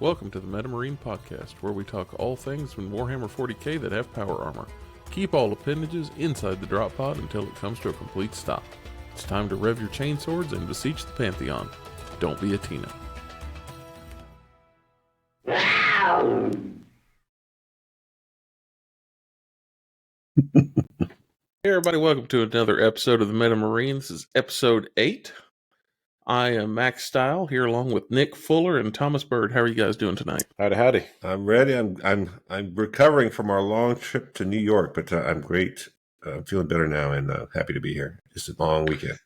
Welcome to the MetaMarine Podcast, where we talk all things from Warhammer 40k that have power armor. Keep all appendages inside the drop pod until it comes to a complete stop. It's time to rev your chainswords and beseech the Pantheon. Don't be a Tina. Hey everybody, welcome to another episode of the MetaMarine. This is episode 8. I am Max Style here along with Nick Fuller and Thomas Bird. How are you guys doing tonight? Howdy. I'm ready. I'm recovering from our long trip to New York, but I'm great. I'm feeling better now and happy to be here. Just a long weekend.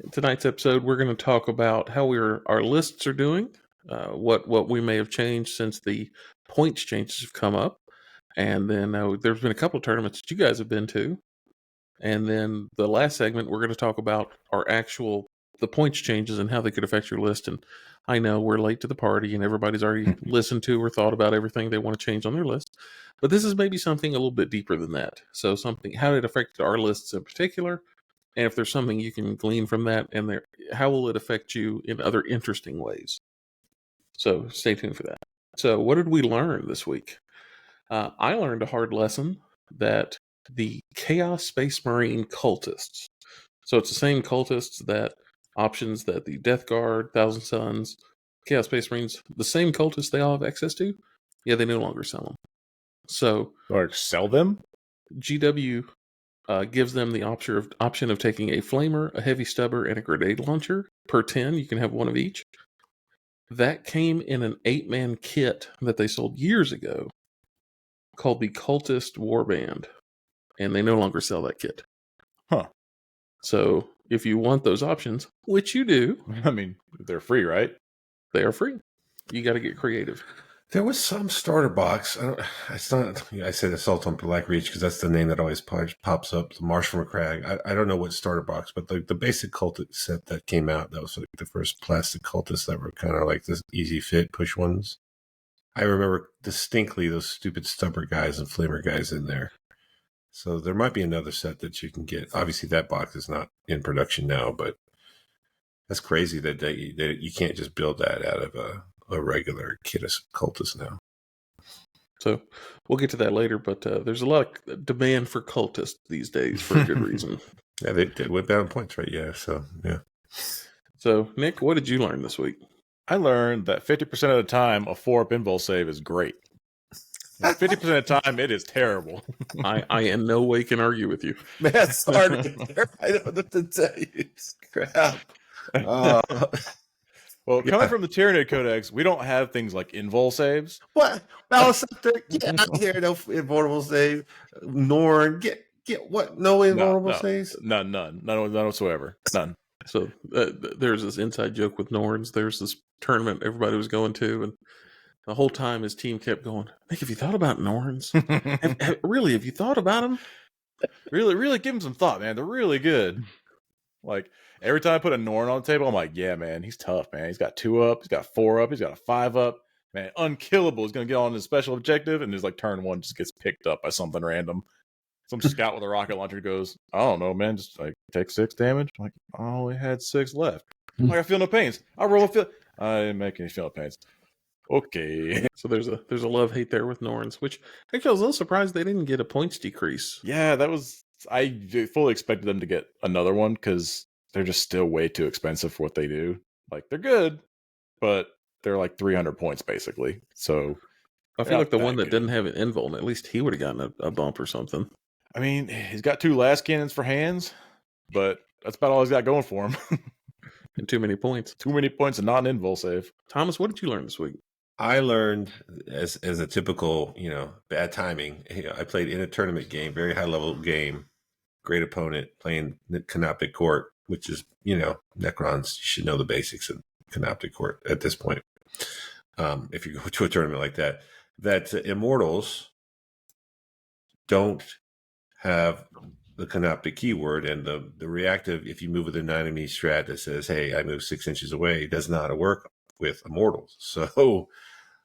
In tonight's episode, we're going to talk about how our lists are doing, what we may have changed since the points changes have come up, and then there's been a couple of tournaments that you guys have been to, and then the last segment we're going to talk about the points changes and how they could affect your list. And I know we're late to the party and everybody's already listened to or thought about everything they want to change on their list. But this is maybe something a little bit deeper than that. So how it affected our lists in particular, and if there's something you can glean from that, and how will it affect you in other interesting ways. So stay tuned for that. So what did we learn this week? I learned a hard lesson that the Chaos Space Marine cultists, so it's the same cultists options that the Death Guard, Thousand Suns, Chaos Space Marines, the same cultists they all have access to, yeah, they no longer sell them. So, or sell them? GW gives them the option of taking a flamer, a heavy stubber, and a grenade launcher. Per 10, you can have one of each. That came in an 8-man kit that they sold years ago called the Cultist Warband, and they no longer sell that kit. Huh. So, if you want those options, which you do, I mean, they're free, right? They are free. You got to get creative. There was some starter box. I said Assault on Blackreach because that's the name that always pops up. The Marsh from a Crag. I don't know what starter box, but the basic cultist set that came out, that was like the first plastic cultists that were kind of like this easy fit push ones. I remember distinctly those stupid stubber guys and flamer guys in there. So there might be another set that you can get. Obviously, that box is not in production now, but that's crazy that you can't just build that out of a regular kit of cultists now. So we'll get to that later, but there's a lot of demand for cultists these days for a good reason. Yeah, they went down points, right? Yeah, so yeah. So, Nick, what did you learn this week? I learned that 50% of the time, a 4-up invul save is great. 50% of the time, it is terrible. I in no way can argue with you. Man, sorry. I don't know what to tell you. Crap. Well, coming from the Tyranid Codex, we don't have things like invul saves. What? Malacceptor, get out here, no invulnerable save. Norn, get what? No invulnerable saves? None whatsoever. None. So there's this inside joke with Norns. There's this tournament everybody was going to, and the whole time his team kept going, Nick, have you thought about Norns? Really, have you thought about them? Really give them some thought, man. They're really good. Like, every time I put a Norn on the table, I'm like, yeah, man, he's tough, man. He's got 2-up, he's got 4-up, he's got a 5-up. Man, unkillable. He's going to get on his special objective, and there's like turn 1 just gets picked up by something random. Some scout with a rocket launcher goes, I don't know, man, just like take 6 damage. I'm like, I only had 6 left. I'm like, I feel no pains. I didn't make any feel no pains. Okay. So there's a love-hate there with Norns, which actually I was a little surprised they didn't get a points decrease. Yeah, I fully expected them to get another one because they're just still way too expensive for what they do. Like, they're good, but they're like 300 points basically. So I feel like the one that didn't have an invul, at least he would have gotten a bump or something. I mean, he's got 2 last cannons for hands, but that's about all he's got going for him. And too many points. Too many points and not an invul save. Thomas, what did you learn this week? I learned as a typical, bad timing. I played in a tournament game, very high level game, great opponent, playing Canoptic Court, which is, Necrons. You should know the basics of Canoptic Court at this point. If you go to a tournament like that Immortals don't have the Canoptic keyword, and the reactive, if you move with an enemy strat that says, hey, I move 6 inches away, does not work with Immortals. So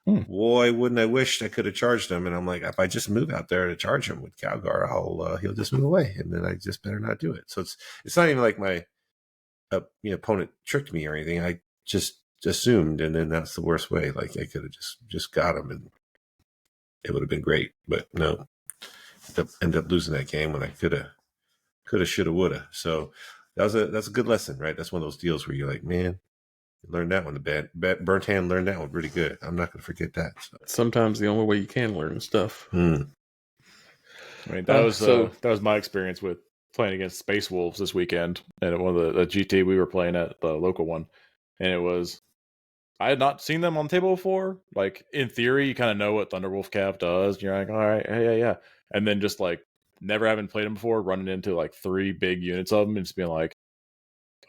boy, wouldn't I wish I could have charged him. And I'm like, if I just move out there to charge him with Calgar, he'll just move away, and then I just better not do it. So it's not even like my opponent tricked me or anything. I just assumed, and then that's the worst way. Like I could have just got him, and it would have been great. But no, ended up losing that game when I could have, should have, would have. So that's a good lesson, right? That's one of those deals where you're like, man, you learned that one. The burnt hand learned that one really good. I'm not going to forget that. So. Sometimes the only way you can learn stuff. I mean, that was my experience with playing against Space Wolves this weekend, and at one of the GT we were playing at, the local one, and it was, I had not seen them on the table before. Like, in theory, you kind of know what Thunderwolf Cav does. You're like, all right, yeah. And then just like never having played them before, running into like 3 big units of them and just being like,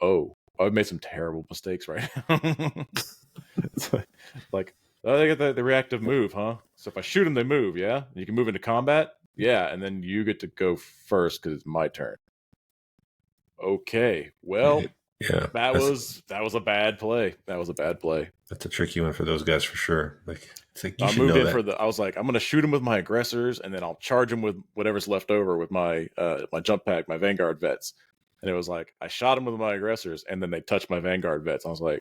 oh, I've made some terrible mistakes right now. It's like, oh, they get the reactive move, huh? So if I shoot them, they move, yeah? You can move into combat? Yeah, and then you get to go first because it's my turn. Okay, well, yeah, that was a bad play. That was a bad play. That's a tricky one for those guys for sure. Like, it's like you I should moved know in that. for I was like, I'm going to shoot him with my aggressors, and then I'll charge him with whatever's left over with my my jump pack, my Vanguard vets. And it was like, I shot him with my aggressors, and then they touched my Vanguard vets. I was like,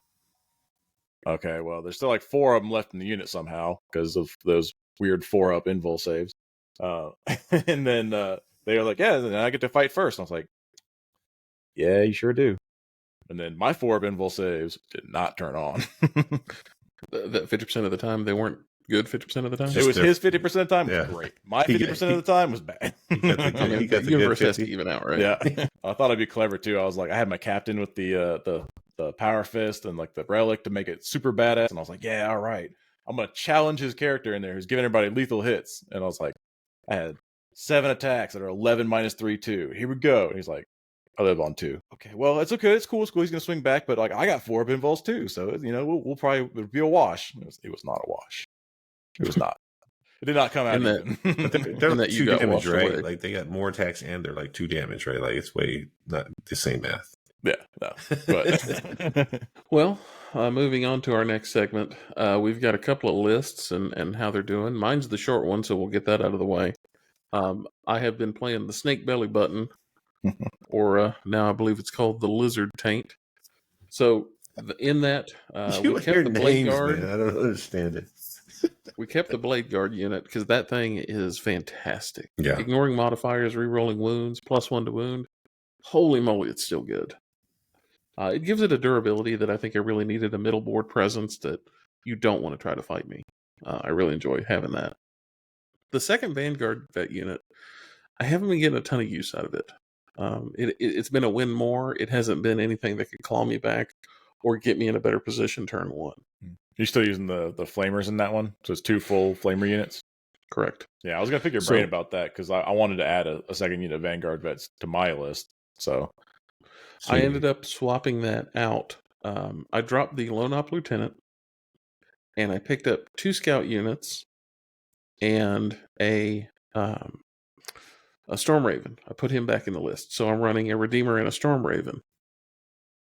okay, well, there's still like 4 of them left in the unit somehow because of those weird 4-up invul saves. And then they were like, yeah, then I get to fight first. And I was like, yeah, you sure do. And then my 4-up invul saves did not turn on. That 50% of the time they weren't good. 50% of the time, it was his 50% of the time was Yeah. great. My 50% of the time was bad. He got the I mean, he got the the universe good has to 50. even out, right? Yeah, I thought I'd be clever too. I was like, I had my captain with the power fist and like the relic to make it super badass, and I was like, yeah, all right, I'm gonna challenge his character in there who's giving everybody lethal hits, and I was like, I had 7 attacks that are 11 minus 3/2. Here we go. And he's like, I live on 2. Okay, well, it's okay. It's cool. It's cool. He's gonna swing back, but like I got 4 pinballs too, so you know we'll probably it'll be a wash. It was not a wash. It was not. It did not come out And even. They're And that you 2 got damage, washed right? away. Like they got more attacks and they're like 2 damage, right? Like it's way not the same math. Yeah, no. But Well, moving on to our next segment, we've got a couple of lists and how they're doing. Mine's the short one, so we'll get that out of the way. I have been playing the Snake Belly Button, or now I believe it's called the Lizard Taint. So in that, we kept the Blade Guard. Man. I don't understand it. We kept the Blade Guard unit because that thing is fantastic. Yeah. Ignoring modifiers, rerolling wounds, +1 to wound. Holy moly, it's still good. It gives it a durability that I think I really needed, a middle board presence that you don't want to try to fight me. I really enjoy having that. The second Vanguard vet unit, I haven't been getting a ton of use out of it. It's been a win more. It hasn't been anything that could claw me back or get me in a better position turn 1. you're still using the flamers in that one, so it's 2 full flamer units. Correct. Yeah, I was gonna pick your brain about that because I wanted to add a second unit of Vanguard vets to my list. So I ended up swapping that out. I dropped the Lone Op Lieutenant, and I picked up 2 scout units and a Storm Raven. I put him back in the list, so I'm running a Redeemer and a Storm Raven.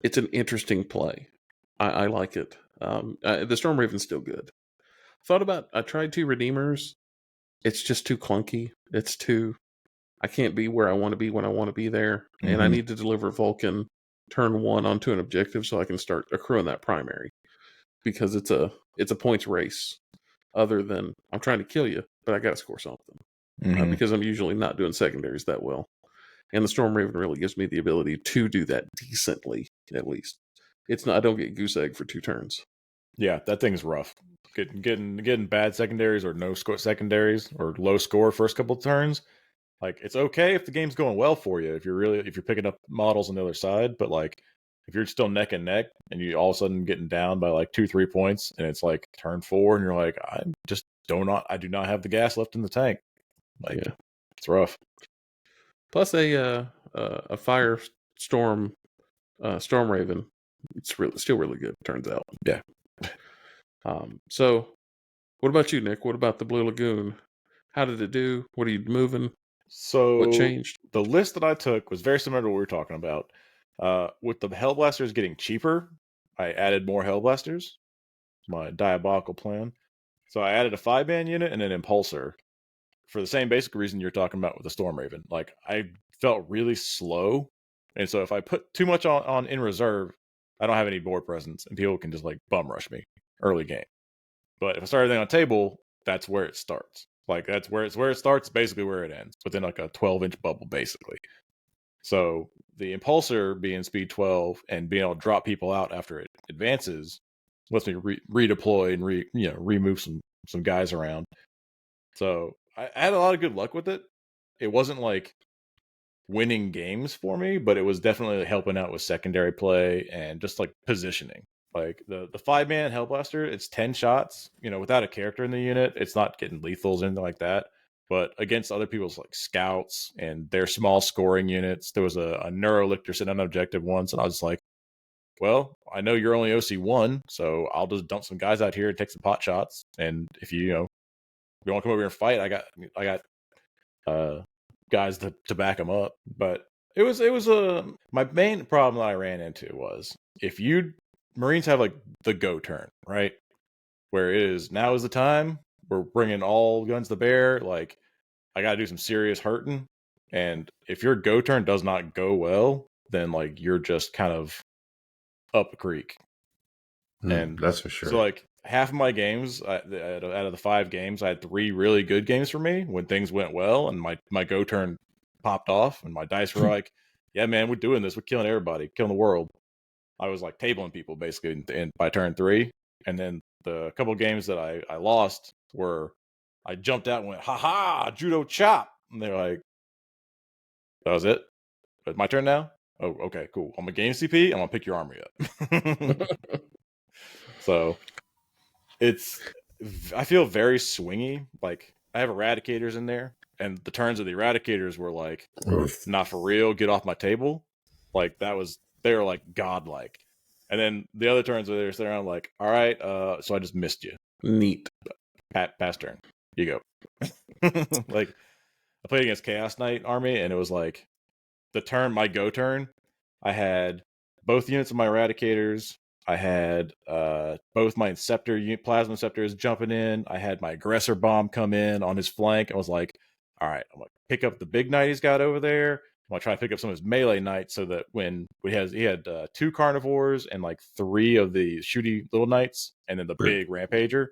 It's an interesting play. I like it. The Storm Raven's still good. I tried 2 Redeemers. It's just too clunky. I can't be where I want to be when I want to be there. And I need to deliver Vulcan turn 1 onto an objective so I can start accruing that primary. Because it's a points race. Other than I'm trying to kill you, but I got to score something. Because I'm usually not doing secondaries that well. And the Storm Raven really gives me the ability to do that decently, at least. It's not. I don't get goose egg for 2 turns. yeah, that thing's rough. Getting bad secondaries or no score secondaries or low score first couple of turns. Like, it's okay if the game's going well for you, if you're picking up models on the other side, but like if you're still neck and neck and you all of a sudden getting down by like 2-3 points and it's like turn 4 and you're like, I do not have the gas left in the tank. Like, Yeah. it's rough. Plus a Firestorm Storm Raven. It's still really good, turns out. Yeah. So what about you, Nick? What about the Blue Lagoon? How did it do? What are you moving? So What changed? the list that I took was very similar to what we were talking about. With the Hellblasters getting cheaper, I added more Hellblasters. My diabolical plan. So I added a 5-man unit and an Impulsor for the same basic reason you're talking about with the Storm Raven. Like, I felt really slow, and so if I put too much on in reserve, I don't have any board presence, and people can just like bum rush me early game. But if I start everything on table, that's where it starts. Like that's where it starts, basically where it ends, within like a 12-inch bubble, basically. So the impulsor being speed 12 and being able to drop people out after it advances lets me redeploy and remove some guys around. So I had a lot of good luck with it. It wasn't like winning games for me, but it was definitely helping out with secondary play and just like positioning. Like the 5-man Hellblaster, it's 10 shots, without a character in the unit. It's not getting lethals or anything like that. But against other people's like scouts and their small scoring units, there was a Neurolictor sitting on an objective once, and I was just like, well, I know you're only OC1, so I'll just dump some guys out here and take some pot shots. And if you want to come over here and fight, I got guys to back them up. But it was my main problem that I ran into was if Marines have like the go turn, right? Where it is now is the time. We're bringing all guns to bear. Like I got to do some serious hurting. And if your go turn does not go well, then like you're just kind of up a creek. And that's for sure. So like half of my games, out of the 5 games, I had 3 really good games for me when things went well, and my go turn popped off, and my dice were like, "Yeah, man, we're doing this. We're killing everybody, killing the world." I was like tabling people basically by turn 3, and then the couple games that I lost were I jumped out and went, "Ha ha, judo chop," and they're like, "That was it? It's my turn now? Oh, okay, cool. I'm a game CP. I'm gonna pick your armory up." So I feel very swingy. Like I have eradicators in there, and the turns of the eradicators were like, not for real, get off my table. Like they were like godlike. And then the other turns were there, so I'm like, all right, so I just missed you. Neat. Pass turn. You go. Like I played against Chaos Knight army, and it was like my go turn, I had both units of my eradicators. I had both my plasma inceptors jumping in. I had my aggressor bomb come in on his flank. I was like, all right, I'm going to pick up the big knight he's got over there. I'm going to try to pick up some of his melee knights so that when he had 2 carnivores and like 3 of the shooty little knights and then the big rampager.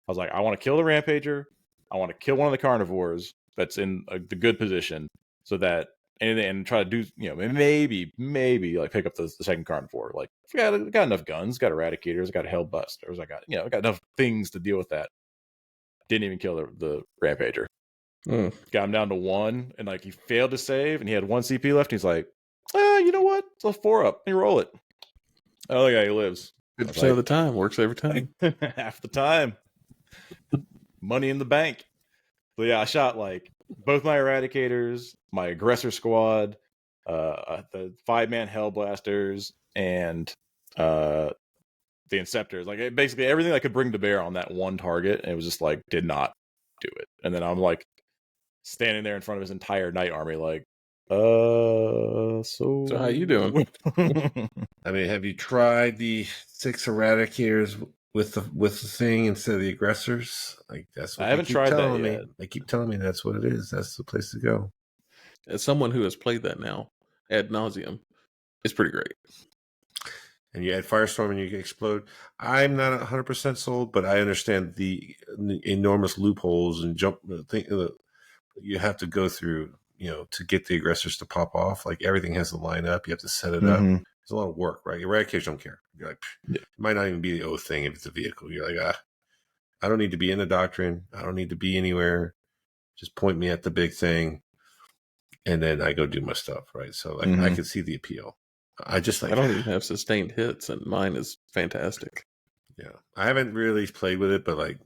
I was like, I want to kill the rampager. I want to kill one of the carnivores that's in the good position so that and try to do, maybe like pick up the second carnivore. Like, I got enough guns, got eradicators, I got hellbusters, I got enough things to deal with that. Didn't even kill the rampager. Got him down to 1, and like he failed to save, and he had 1 CP left. And he's like, you know what? It's a 4 up. Let me roll it. Oh yeah, he lives. 50% of the time works every time. Half the time, money in the bank. So yeah, I shot like both my eradicators, my aggressor squad, the 5-man hellblasters, and the inceptors. Like basically everything I could bring to bear on that one target, and it was just like did not do it. And then I'm like standing there in front of his entire knight army, like, so how you doing? I mean, have you tried the 6 eradicators with the thing instead of the aggressors? Like that's what I haven't tried that yet. They keep telling me that's what it is. That's the place to go. As someone who has played that now ad nauseum, it's pretty great. And you add Firestorm and you can explode. I'm not 100% sold, but I understand the enormous loopholes and you have to go through, to get the aggressors to pop off. Like everything has to line up. You have to set it up. It's a lot of work, right? Eradicators don't care. You're like, it might not even be the O thing if it's a vehicle. You're like, I don't need to be in the doctrine. I don't need to be anywhere. Just point me at the big thing. And then I go do my stuff, right? So like I can see the appeal. I don't even have sustained hits, and mine is fantastic. Yeah, I haven't really played with it, but like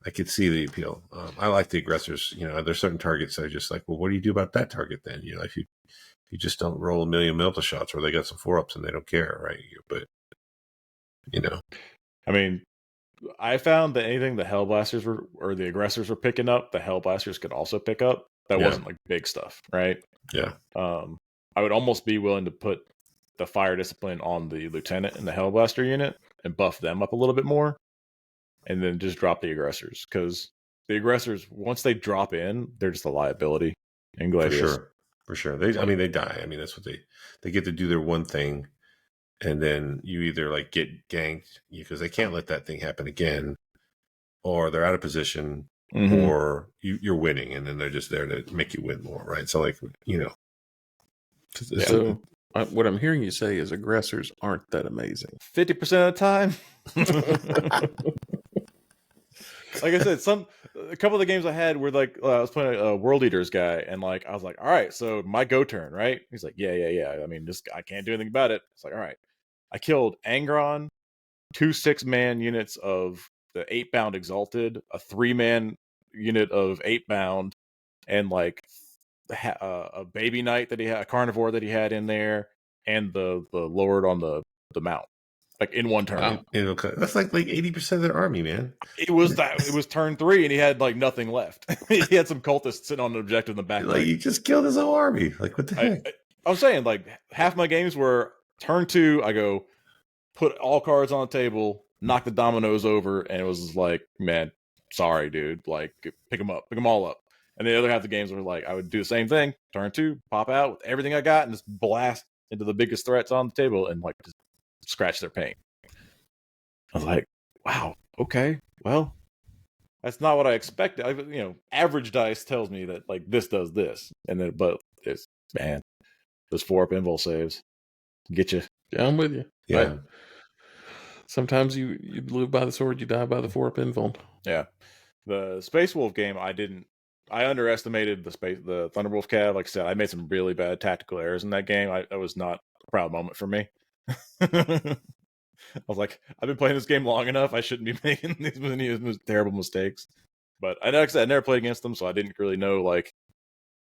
I could see the appeal. I like the aggressors. There's certain targets I just like. Well, what do you do about that target then? If you just don't roll a million multiple shots, where they got some 4-ups and they don't care, right? But I mean, I found that anything the hellblasters or the aggressors were picking up, the hellblasters could also pick up. That wasn't like big stuff, right? Yeah. I would almost be willing to put the fire discipline on the lieutenant and the hellblaster unit and buff them up a little bit more, and then just drop the aggressors, because the aggressors, once they drop in, they're just a liability in Gladius. For sure. They die. I mean, that's what they get to do their one thing, and then you either like get ganked because they can't let that thing happen again, or they're out of position, or you're winning, and then they're just there to make you win more, right? So like, So what I'm hearing you say is aggressors aren't that amazing. 50% of the time. Like I said, a couple of the games I had were like I was playing a World Eaters guy, and like I was like, all right, so my go turn, right? He's like, yeah. I mean, I can't do anything about it. It's like, all right, I killed Angron, 2 6-man units of the 8-bound Exalted, a 3-man unit of 8-bound, and like a baby knight that he had, a carnivore that he had in there, and the lord on the mount, like in one turn. That's like 80% of their army, man. It was turn 3, and he had like nothing left. He had some cultists sitting on an objective in the back. Like, you just killed his whole army. Like, what the heck? I was saying, like, half my games were turn 2, I go put all cards on the table, knock the dominoes over, and it was like, man, sorry, dude. Like, pick them all up. And the other half of the games were like, I would do the same thing, turn 2, pop out with everything I got, and just blast into the biggest threats on the table and like just scratch their paint. I was like, wow, okay, well, that's not what I expected. Average dice tells me that like this does this, and then but it's man, those 4-up invul saves get you. Yeah, I'm with you. Yeah. Right. Sometimes you live by the sword, you die by the 4-up invul. Yeah. The Space Wolf game, I underestimated the Thunderwolf Cav. Like I said, I made some really bad tactical errors in that game. That was not a proud moment for me. I was like, I've been playing this game long enough. I shouldn't be making these terrible mistakes. But I never played against them, so I didn't really know like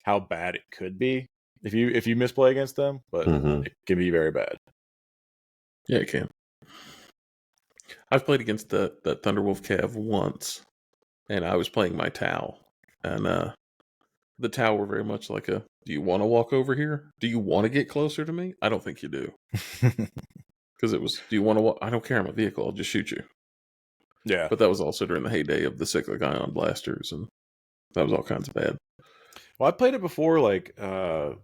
how bad it could be if you misplay against them. But it can be very bad. Yeah, it can. I've played against the Thunderwolf Cav once, and I was playing my Tau, and the Tau were very much like do you want to walk over here? Do you want to get closer to me? I don't think you do. Because it was, do you want to walk? I don't care, I'm a vehicle, I'll just shoot you. Yeah. But that was also during the heyday of the cyclic ion blasters, and that was all kinds of bad. Well, I played it before, like, I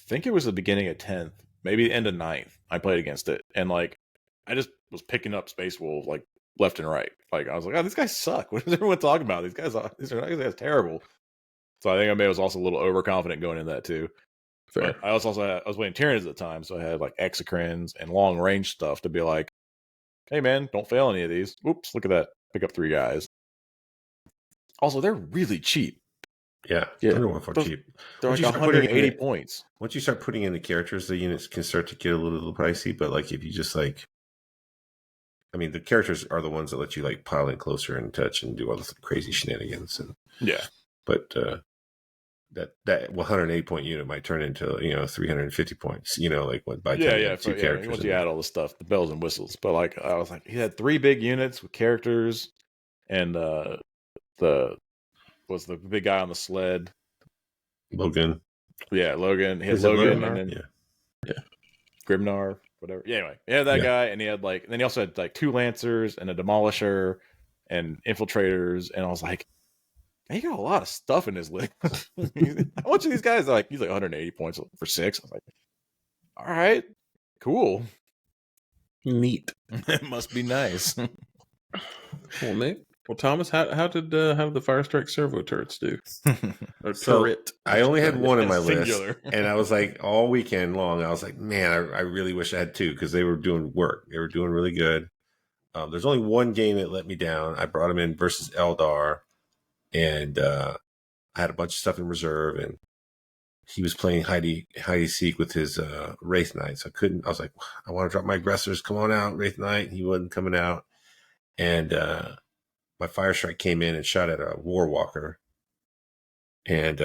think it was the beginning of 10th, maybe the end of 9th. I played against it, and like, I just was picking up Space Wolves like left and right. Like, I was like, oh, these guys suck. What is everyone talking about? These guys are terrible. So I think I was also a little overconfident going into that too. Fair. But I was playing Tyranids at the time, so I had like Exocrines and long range stuff to be like, hey man, don't fail any of these. Oops, look at that. Pick up 3 guys. Also, they're really cheap. Yeah. Thunderwolf are cheap. They're like 180 points. Once you start putting in the characters, the units can start to get a little pricey. But like, if you just like, I mean, the characters are the ones that let you like pile in closer and touch and do all the crazy shenanigans. And yeah, but that 108 point unit might turn into 350 points. Like what by two characters. Once you add all the stuff, the bells and whistles. But like, I was like, he had 3 big units with characters, and was the big guy on the sled, Logan. Yeah, Logan. He had Logan, and then yeah, Grimnar, whatever. Yeah, anyway, he had that guy, and he had like, and then he also had like 2 Lancers and a Demolisher and Infiltrators, and I was like, man, he got a lot of stuff in his list. How much of these guys are like? He's like 180 points for 6. I was like, all right, cool, neat. It must be nice. Cool, Nick. Well, Thomas, how did the Firestrike servo turrets do? Turret. I only had 1 in my list, and I was like, all weekend long, I was like, man, I really wish I had 2 because they were doing work. They were doing really good. There's only 1 game that let me down. I brought him in versus Eldar, and I had a bunch of stuff in reserve, and he was playing Heidi Seek with his Wraith Knight. So I was like, I want to drop my aggressors. Come on out, Wraith Knight. He wasn't coming out. And my Firestrike came in and shot at a Warwalker and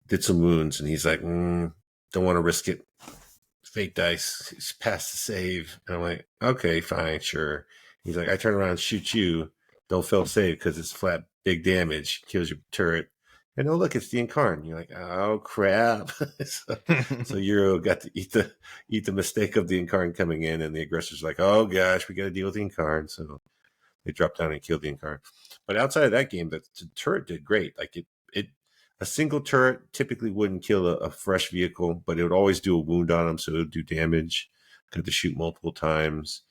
did some wounds. And he's like, don't want to risk it. Fate dice. He's past the save. And I'm like, okay, fine, sure. He's like, I turn around and shoot you. Don't fail save because it's flat, big damage. Kills your turret. And oh, look, it's the Incarn. You're like, oh, crap. so Euro got to eat the mistake of the Incarn coming in. And the aggressor's like, oh, gosh, we got to deal with the Incarn. So they dropped down and killed the Incarn. But outside of that game, the turret did great. Like a single turret typically wouldn't kill a fresh vehicle, but it would always do a wound on them, so it would do damage. got to shoot multiple times.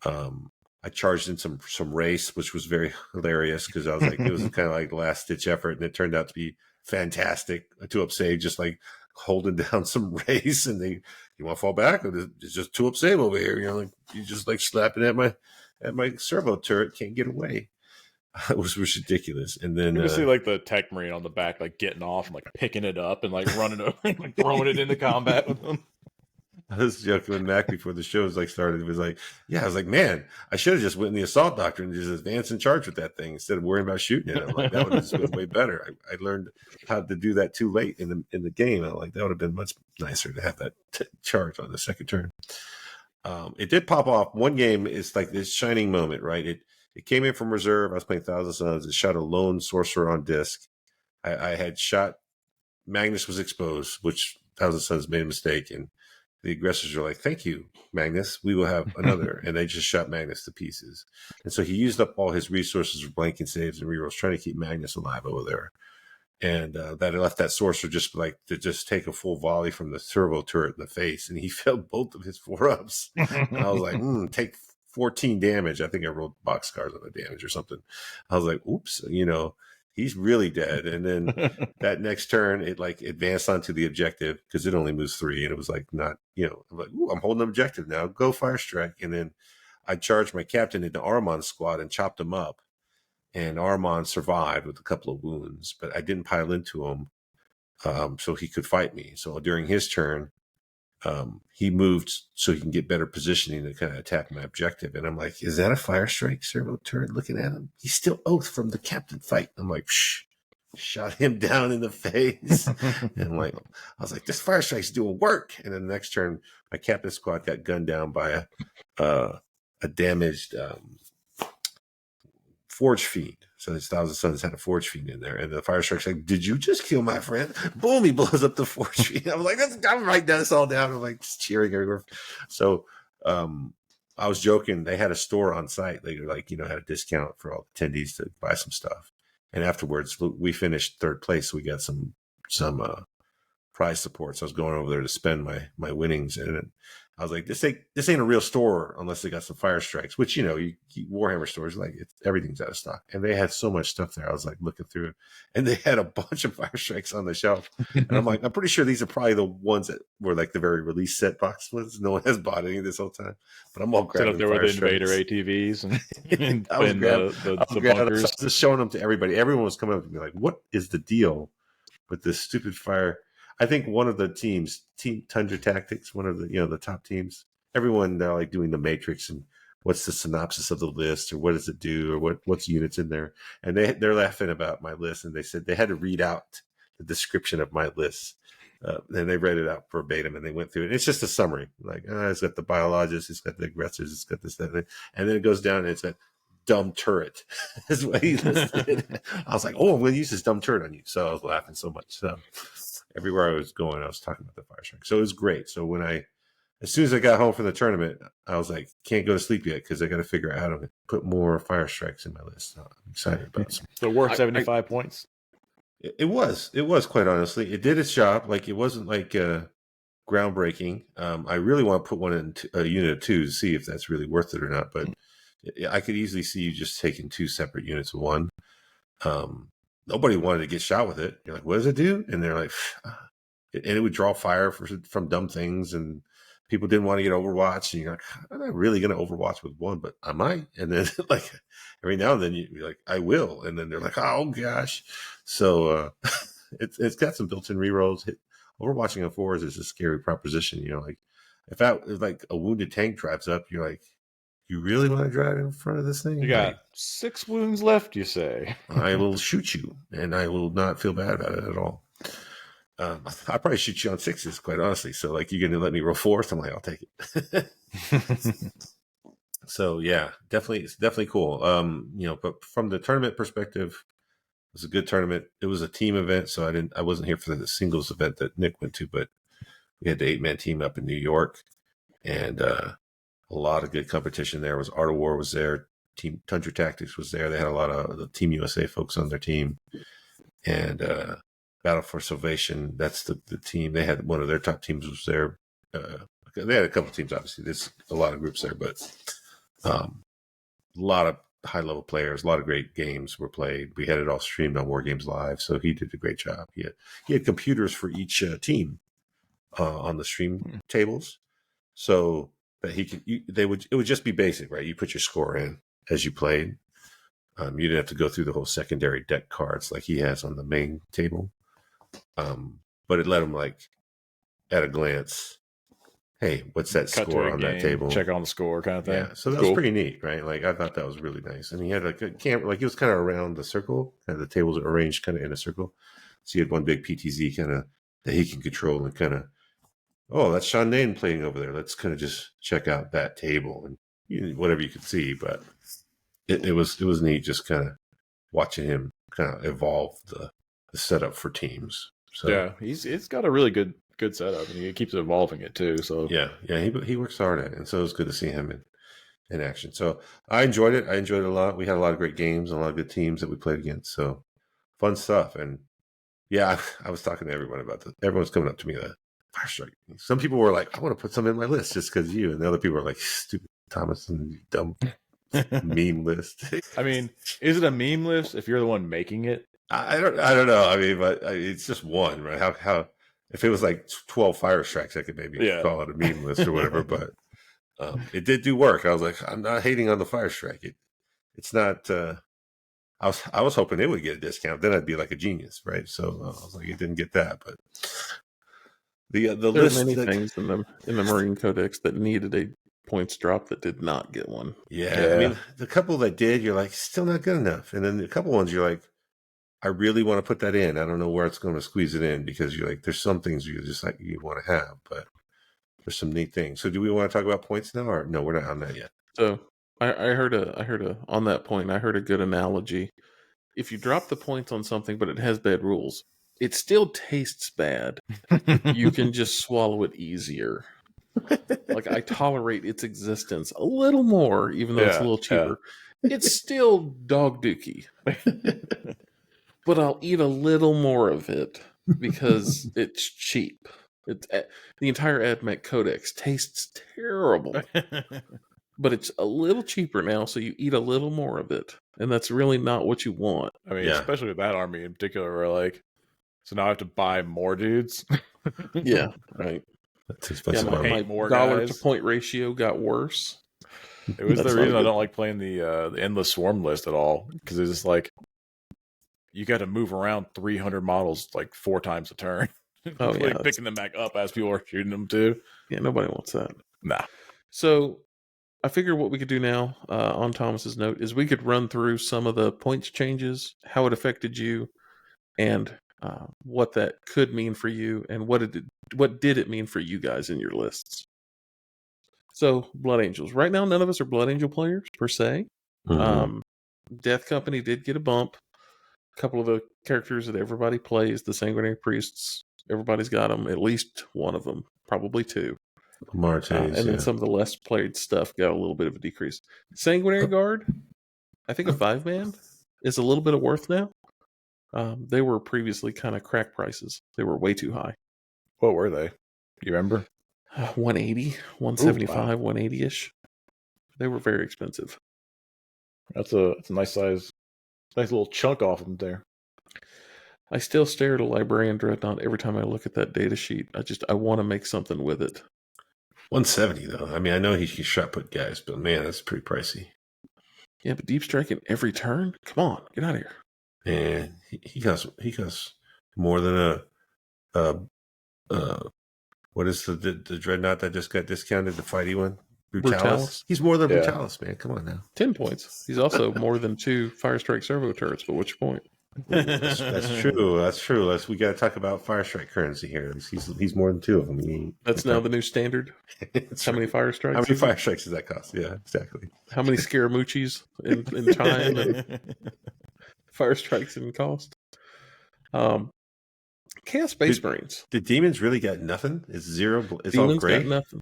I charged in some race, which was very hilarious because I was like, it was kind of like last ditch effort, and it turned out to be fantastic. A 2-up save, just like holding down some race, and you want to fall back? It's just 2-up save over here. You know, like you just like slapping at my servo turret, can't get away. It was ridiculous. And then you see like the tech marine on the back, like getting off and like picking it up and like running over and like throwing it into combat with them. I was joking with Mac before the show was like started. It was like, yeah, I was like, man, I should have just went in the assault doctrine and just advanced in charge with that thing instead of worrying about shooting it. I'm like, that would have just been way better. I learned how to do that too late in the game. I'm like, that would have been much nicer to have that charge on the second turn. It did pop off. One game is like this shining moment, right? It came in from reserve. I was playing Thousand Suns. It shot a lone sorcerer on disc. I had shot Magnus was exposed, which Thousand Suns made a mistake, and the aggressors are like, thank you, Magnus. We will have another. And they just shot Magnus to pieces. And so he used up all his resources for blanking saves and rerolls, trying to keep Magnus alive over there. And that left that sorcerer just like to just take a full volley from the servo turret in the face. And he failed both of his 4-ups. And I was like, take 14 damage. I think I rolled boxcars on the damage or something. I was like, oops, he's really dead. And then that next turn, it like advanced onto the objective because it only moves 3. And it was like, not, I'm like, ooh, I'm holding an objective now. Go fire strike. And then I charged my captain into Armon's squad and chopped him up. And Armon survived with a couple of wounds, but I didn't pile into him so he could fight me. So during his turn, he moved so he can get better positioning to kind of attack my objective. And I'm like, is that a fire strike servo turret looking at him? He's still oath from the captain fight. I'm like, shh, shot him down in the face. And I was like, this fire strike's doing work. And then the next turn, my captain squad got gunned down by a damaged Forge Fiend. So his Thousand Suns had a Forge Fiend in there. And the fire strike's like, did you just kill my friend? Boom, he blows up the Forge Fiend. I was like, I'm writing this all down. I'm like just cheering everywhere. So I was joking. They had a store on site. They like, had a discount for all the attendees to buy some stuff. And afterwards, we finished third place. So we got some prize support. So I was going over there to spend my winnings. And I was like, this ain't a real store unless they got some fire strikes, which, Warhammer stores, like everything's out of stock. And they had so much stuff there. I was like looking through it and they had a bunch of fire strikes on the shelf. And I'm like, I'm pretty sure these are probably the ones that were like the very release set box ones. No one has bought any this whole time, but I'm all grabbing there with the Invader ATVs and the bunkers. I was just showing them to everybody. Everyone was coming up to me like, what is the deal with this stupid fire? I think one of the teams, Team Tundra Tactics, one of the the top teams, everyone they're like doing the matrix and what's the synopsis of the list or what does it do or what's units in there, and they're laughing about my list, and they said they had to read out the description of my list, and they read it out verbatim and they went through it. It's just a summary, like it's got the biologists, it's got the aggressors, it's got this, that, and then it goes down and it's got dumb turret is what he listed. I was like, oh, I'm going to use this dumb turret on you, so I was laughing so much. So everywhere I was going, I was talking about the fire strike. So it was great. So as soon as I got home from the tournament, I was like, can't go to sleep yet because I got to figure out how to put more fire strikes in my list. So I'm excited about it. So worth 75 points. It was quite honestly. It did its job. Like it wasn't like groundbreaking. I really want to put one in a unit of 2 to see if that's really worth it or not. But I could easily see you just taking 2 separate units of 1. Nobody wanted to get shot with it. You're like, what does it do? And they're like, and it would draw fire from dumb things. And people didn't want to get Overwatch. And you're like, I'm not really going to Overwatch with 1, but I might. And then like every now and then you're like, I will. And then they're like, oh gosh. So it's got some built-in rerolls. Overwatching on 4s is a scary proposition. Like if like a wounded tank drives up, you're like, you really want to drive in front of this thing? You got 6 wounds left, you say. I will shoot you, and I will not feel bad about it at all. I'll probably shoot you on 6s, quite honestly. So, like, you're going to let me roll 4th? I'm like, I'll take it. So, yeah, it's definitely cool. But from the tournament perspective, it was a good tournament. It was a team event, so I wasn't here for the singles event that Nick went to, but we had the 8-man team up in New York, and a lot of good competition there. Art of War was there. Team Tundra Tactics was there. They had a lot of the Team USA folks on their team. And Battle for Salvation, that's the team. They had one of their top teams was there. I they had a couple teams. Obviously, there's a lot of groups there, but a lot of high level players, a lot of great games were played. We had it all streamed on War Games Live, so he did a great job. He had computers for each team on the stream tables, so that he could. It would just be basic, right? You put your score in as you played. You didn't have to go through the whole secondary deck cards like he has on the main table. But it let him like at a glance, hey, what's that score on that table? Check on the score kind of thing. Yeah, so that was pretty neat, right? Like I thought that was really nice. And he had like a camera, like he was kind of around the circle, kind of the tables are arranged kind of in a circle. So he had one big PTZ kind of that he can control and kind of, oh, that's Sean Dane playing over there. Let's kind of just check out that table and whatever you could see. But it was neat just kind of watching him kind of evolve the setup for teams. So yeah, he's got a really good setup, and he keeps evolving it too. So yeah, he works hard at it, and so it was good to see him in action. So I enjoyed it. I enjoyed it a lot. We had a lot of great games and a lot of good teams that we played against. So fun stuff. And yeah, I was talking to everyone about this. Everyone's coming up to me that Fire Strike. Some people were like, I want to put some in my list just because of you, and the other people were like, stupid Thomas and dumb meme list. I mean, is it a meme list if you're the one making it? I don't know. I mean, but it's just one, right? How if it was like 12 Fire Strikes, I could maybe call it a meme list or whatever. But it did do work. I was like, I'm not hating on the Fire Strike. It's not. I was hoping it would get a discount. Then I'd be like a genius, right? So I was like, it didn't get that. But the list are many things in the Marine Codex that needed a points drop that did not get one. Yeah, I mean, the couple that did, you're like, still not good enough. And then the couple ones, you're like, I really want to put that in. I don't know where it's going to squeeze it in because you're like, there's some things you just like you want to have, but there's some neat things. So do we want to talk about points now, or no? We're not on that yet. So I heard on that point. I heard a good analogy. If you drop the points on something, but it has bad rules, it still tastes bad. You can just swallow it easier. Like I tolerate its existence a little more, even though it's a little cheaper. Yeah. It's still dog dookie. But I'll eat a little more of it because it's cheap. The entire AdMech Codex tastes terrible, but it's a little cheaper now, so you eat a little more of it, and that's really not what you want. I mean, especially with that army in particular, where like, so now I have to buy more dudes. Yeah, right. That's expensive. Yeah, my more dollar guys. to point ratio got worse. It was the reason I don't like playing the endless swarm list at all, because it's just like you got to move around 300 models like 4 times a turn. Oh yeah, picking them back up as people are shooting them too. Yeah, nobody wants that. Nah. So I figure what we could do now on Thomas's note is we could run through some of the points changes, how it affected you, and what that could mean for you, and what did it mean for you guys in your lists. So Blood Angels. Right now, none of us are Blood Angel players per se. Mm-hmm. Death Company did get a bump. A couple of the characters that everybody plays, the Sanguinary Priests, everybody's got them. At least one of them, probably 2. Martes, and then some of the less played stuff got a little bit of a decrease. Sanguinary Guard, I think a 5-man is a little bit of worth now. They were previously kind of crack prices. They were way too high. What were they? Do you remember? 180, 175, 180-ish. They were very expensive. That's a nice size, nice little chunk off of them there. I still stare at a Librarian Dreadnought every time I look at that data sheet. I want to make something with it. 170 though. I mean, I know he shot put guys, but man, that's pretty pricey. Yeah, but deep striking every turn. Come on, get out of here. And he costs more than what is the Dreadnought that just got discounted, the fighty one? Brutalis. He's more than Brutalis, man. Come on now. 10 points. He's also more than 2 Firestrike servo turrets, but what's your point? That's true. That's true. We got to talk about Firestrike currency here. He's more than 2 of them. That's now the new standard. How many Firestrikes? How many Firestrikes does that cost? Yeah, exactly. How many Scaramucci's in time and Firestrikes in cost? Chaos Space Marines. The Demons really got nothing? It's 0? It's Demons all gray? got nothing.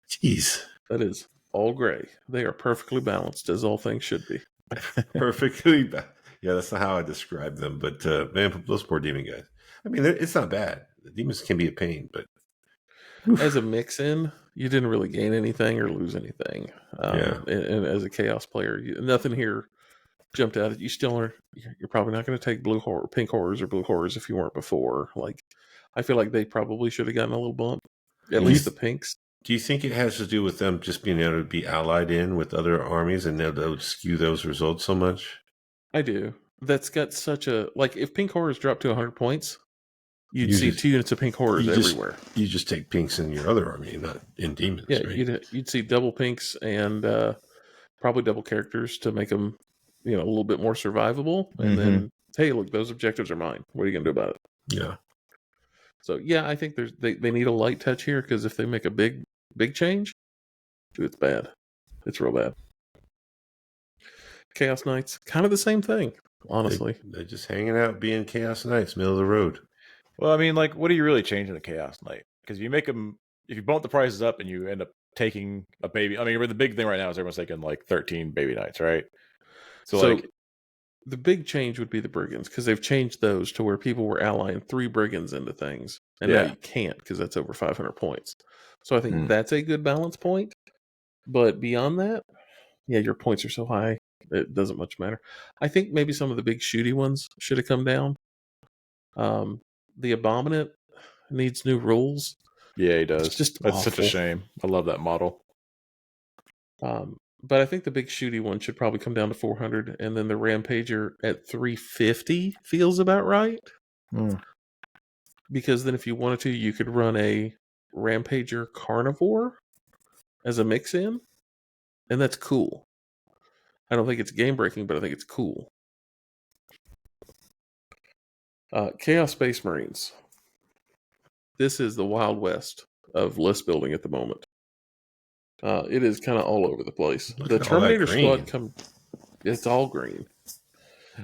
Jeez. That is all gray. They are perfectly balanced, as all things should be. Perfectly balanced. Yeah, that's not how I describe them. But man, those poor demon guys. I mean, it's not bad. The demons can be a pain, but as a mix-in, you didn't really gain anything or lose anything. Yeah. And as a chaos player, nothing here jumped out at you. Still are. You're probably not going to take pink horrors or blue horrors if you weren't before. Like, I feel like they probably should have gotten a little bump. At least the pinks. Do you think it has to do with them just being able to be allied in with other armies and they'll skew those results so much? I do. That's got such a like. If pink horrors dropped to 100 points, you'd You see just- 2 units of pink horrors everywhere. You just take pinks in your other army, not in demons. Yeah, right? you'd see double pinks and probably double characters to make them, a little bit more survivable. And then, hey, look, those objectives are mine. What are you gonna do about it? Yeah. So yeah, I think they need a light touch here because if they make a big change, it's bad. It's real bad. Chaos Knights, kind of the same thing, honestly. They're just hanging out, being Chaos Knights, middle of the road. Well, I mean, like, what are you really changing a Chaos Knight? Because if you bump the prices up and you end up taking a baby. I mean, the big thing right now is everyone's taking like 13 baby knights, right? So like, the big change would be the brigands because they've changed those to where people were allying 3 brigands into things, and now you can't because that's over 500 points. So I think that's a good balance point. But beyond that, yeah, your points are so high, it doesn't much matter. I think maybe some of the big shooty ones should have come down. The Abominant needs new rules. Yeah, he does. It's just that's awful. such a shame. I love that model. But I think the big shooty one should probably come down to 400, and then the Rampager at 350 feels about right. Because then if you wanted to, you could run a Rampager Carnivore as a mix-in, and that's cool. I don't think it's game-breaking, but I think it's cool. Chaos Space Marines. This is the Wild West of list building at the moment. It is kind of all over the place. The Terminator squad it's all green.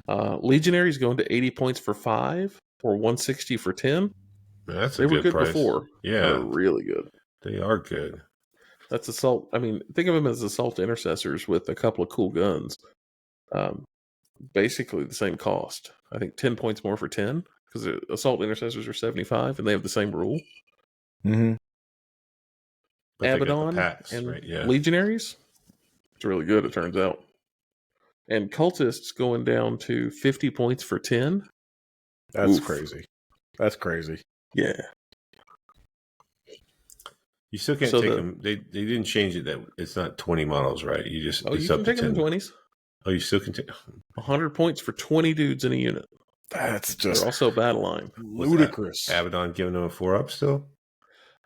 Legionaries going to 80 points for 5 or 160 for 10. That's they a were good good price. Before. Yeah, they're really good. They are good. That's assault. I mean, think of them as assault intercessors with a couple of cool guns. Basically the same cost. I think 10 points more for 10 because the assault intercessors are 75 and they have the same rule. Mm-hmm. Abaddon and Legionaries. It's really good, it turns out. And Cultists going down to 50 points for 10. That's crazy. That's crazy. Yeah. You still can't take them. They didn't change it that it's not 20 models, right? You just you can take them in 20s. Oh, you still can take 100 points for 20 dudes in a unit. That's just They're also battle line. Ludicrous. Abaddon giving them a 4-up still?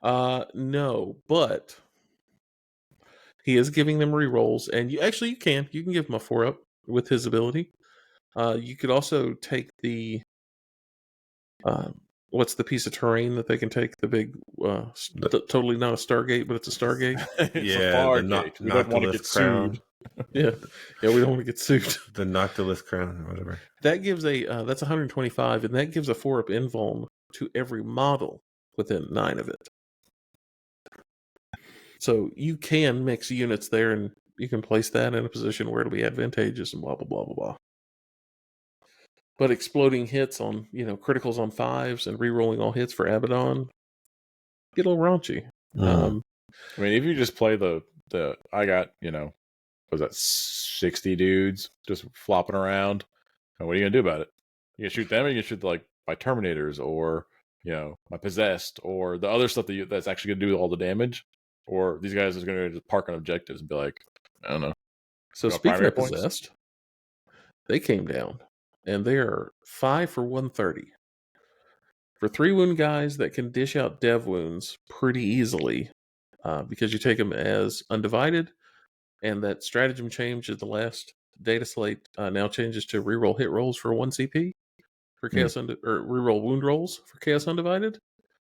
No, but he is giving them rerolls, and you can give him a 4-up with his ability. You could also take the what's the piece of terrain that they can take? The big, totally not a Stargate, but it's a Stargate. It's we don't want to get sued. yeah, we don't want to get sued. The Noctilus crown or whatever. That gives that's 125, and that gives a 4-up invuln to every model within 9 of it. So you can mix units there, and you can place that in a position where it'll be advantageous and blah, blah, blah, blah, blah. But exploding hits on, criticals on 5s and re-rolling all hits for Abaddon, get a little raunchy. I mean, if you just play I got, was that 60 dudes just flopping around, and what are you going to do about it? You can shoot them, or you can shoot, my Terminators, or, my Possessed, or the other stuff that's actually going to do all the damage. Or these guys are going to just park on objectives and be like, I don't know. So speaking of Possessed, they came down, and they are 5 for 130. For 3 wound guys that can dish out dev wounds pretty easily, because you take them as undivided, and that stratagem change at the last data slate now changes to reroll hit rolls for 1 CP for chaos or reroll wound rolls for chaos undivided.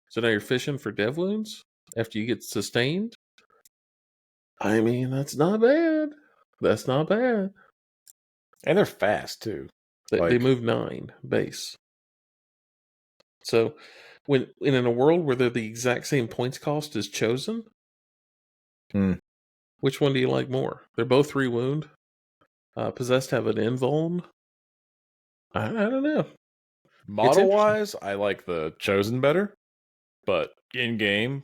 So now you're fishing for dev wounds after you get sustained. I mean, that's not bad. That's not bad. And they're fast, too. They move 9 base. So, in a world where they're the exact same points cost as Chosen, which one do you like more? They're both 3 wound. Possessed have an invuln. I don't know. Model-wise, I like the Chosen better. But in-game,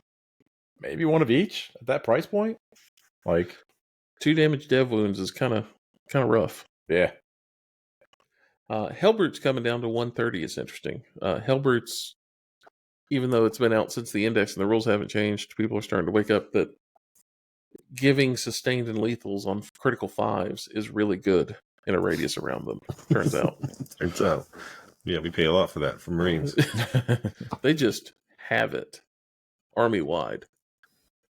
maybe one of each at that price point. Like 2 damage dev wounds is kind of rough. yeah. Hellbrute's coming down to 130 is interesting. Hellbrute's, even though it's been out since the index and the rules haven't changed, people are starting to wake up that giving sustained and lethals on critical 5s is really good in a radius around them, turns out. Turns out. Yeah, we pay a lot for that for Marines. They just have it army-wide.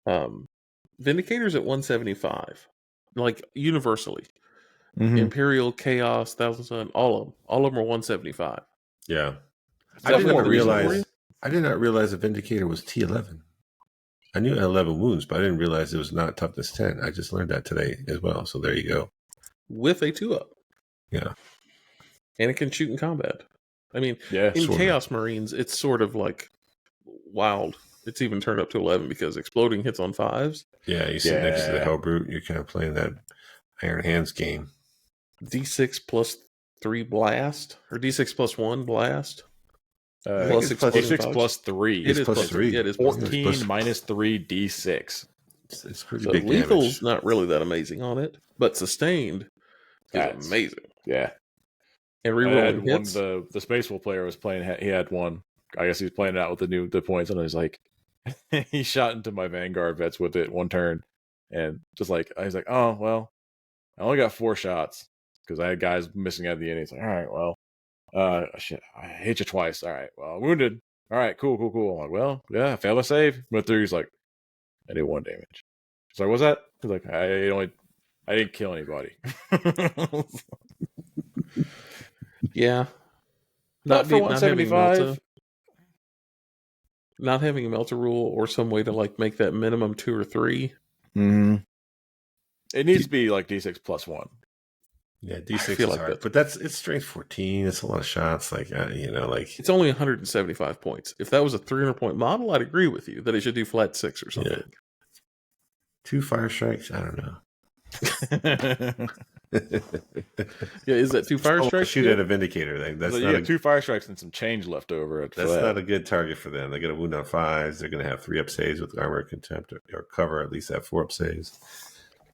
Vindicators at 175. Like, universally. Mhm. Imperial, Chaos, Thousand Sun, all of them are 175. Yeah. Is I that did more not reasonable? realize I did not realize the Vindicator was T11. I knew it had 11 wounds, but I didn't realize it was not toughness 10. I just learned that today as well. So there you go. With a 2-up. Yeah. And it can shoot in combat. I mean, Yeah. in sort of. Chaos Marines, it's sort of like wild. It's even turned up to 11 because exploding hits on 5s. Yeah, you sit next to the Yeah. Hellbrute, you're kind of playing that Iron Hands game. D6 plus 3 blast, or D6 plus 1 blast. Plus Plus explosive 6 bugs. plus 3. It's plus 3. Yeah, it is plus 3. 14 minus 3 D6. It's pretty So big lethal's damage. not really that amazing on it, but sustained is That's- amazing. Yeah. And I had rerolling one, hits. the Spacewolf player was playing, he had one. I guess he was playing it out with the points, and I was like, he shot into my Vanguard vets with it one turn, and just like, I was like, oh, well, I only got 4 shots because I had guys missing at the end. He's like, all right, well, shit, I hit you twice. All right, well, wounded. All right, cool. I'm like, well, yeah, I failed a save. Went through. He's like, I did 1 damage. So what's that? He's like, I didn't kill anybody. Yeah. Not for not having 175. Melta, not having a Melta rule or some way to like make that minimum 2 or 3. Mm-hmm. It needs to be like D6 plus 1. Yeah, I D6 feel is like hard. that. But it's strength 14. It's a lot of shots. Like, like... It's only 175 points. If that was a 300 point model, I'd agree with you that it should do flat 6 or something. Yeah. 2 fire strikes? I don't know. Yeah, is that 2 fire strikes? Shoot at a Vindicator. That's So not yeah, 2 fire strikes and some change left over. That's not a good target for them. They get a wound on 5s. They're going to have 3 up saves with armor, contempt, or cover. At least have 4 up saves.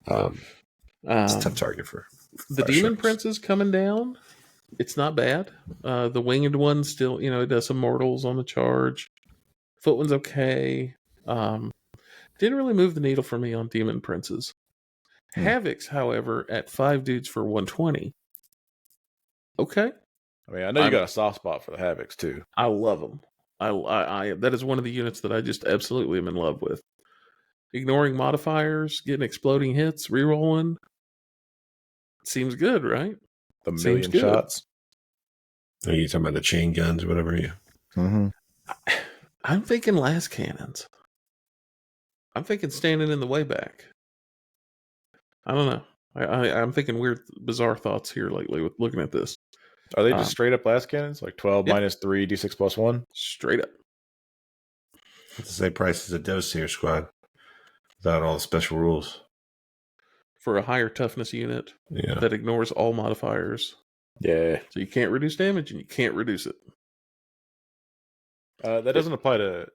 It's a tough target for the fire Demon strikes. Prince is coming down. It's not bad. The winged one still, it does some mortals on the charge. Foot one's okay. Didn't really move the needle for me on Demon Princes. Havocs, however, at 5 dudes for 120. Okay. I mean, I know you got a soft spot for the Havocs too. I love them. I that is one of the units that I just absolutely am in love with. Ignoring modifiers, getting exploding hits, rerolling. Seems good, right? The Seems million good. shots. Are you talking about the chain guns or whatever? Yeah. Mm-hmm. I'm thinking last cannons. I'm thinking standing in the way back. I don't know. I'm thinking weird, bizarre thoughts here lately with looking at this. Are they just straight up blast cannons? Like 12 Yep. minus 3 D6 plus 1? Straight up. It's the same price as a Devastator squad without all the special rules. For a higher toughness unit Yeah. that ignores all modifiers. Yeah. So you can't reduce damage and you can't reduce it. That doesn't apply to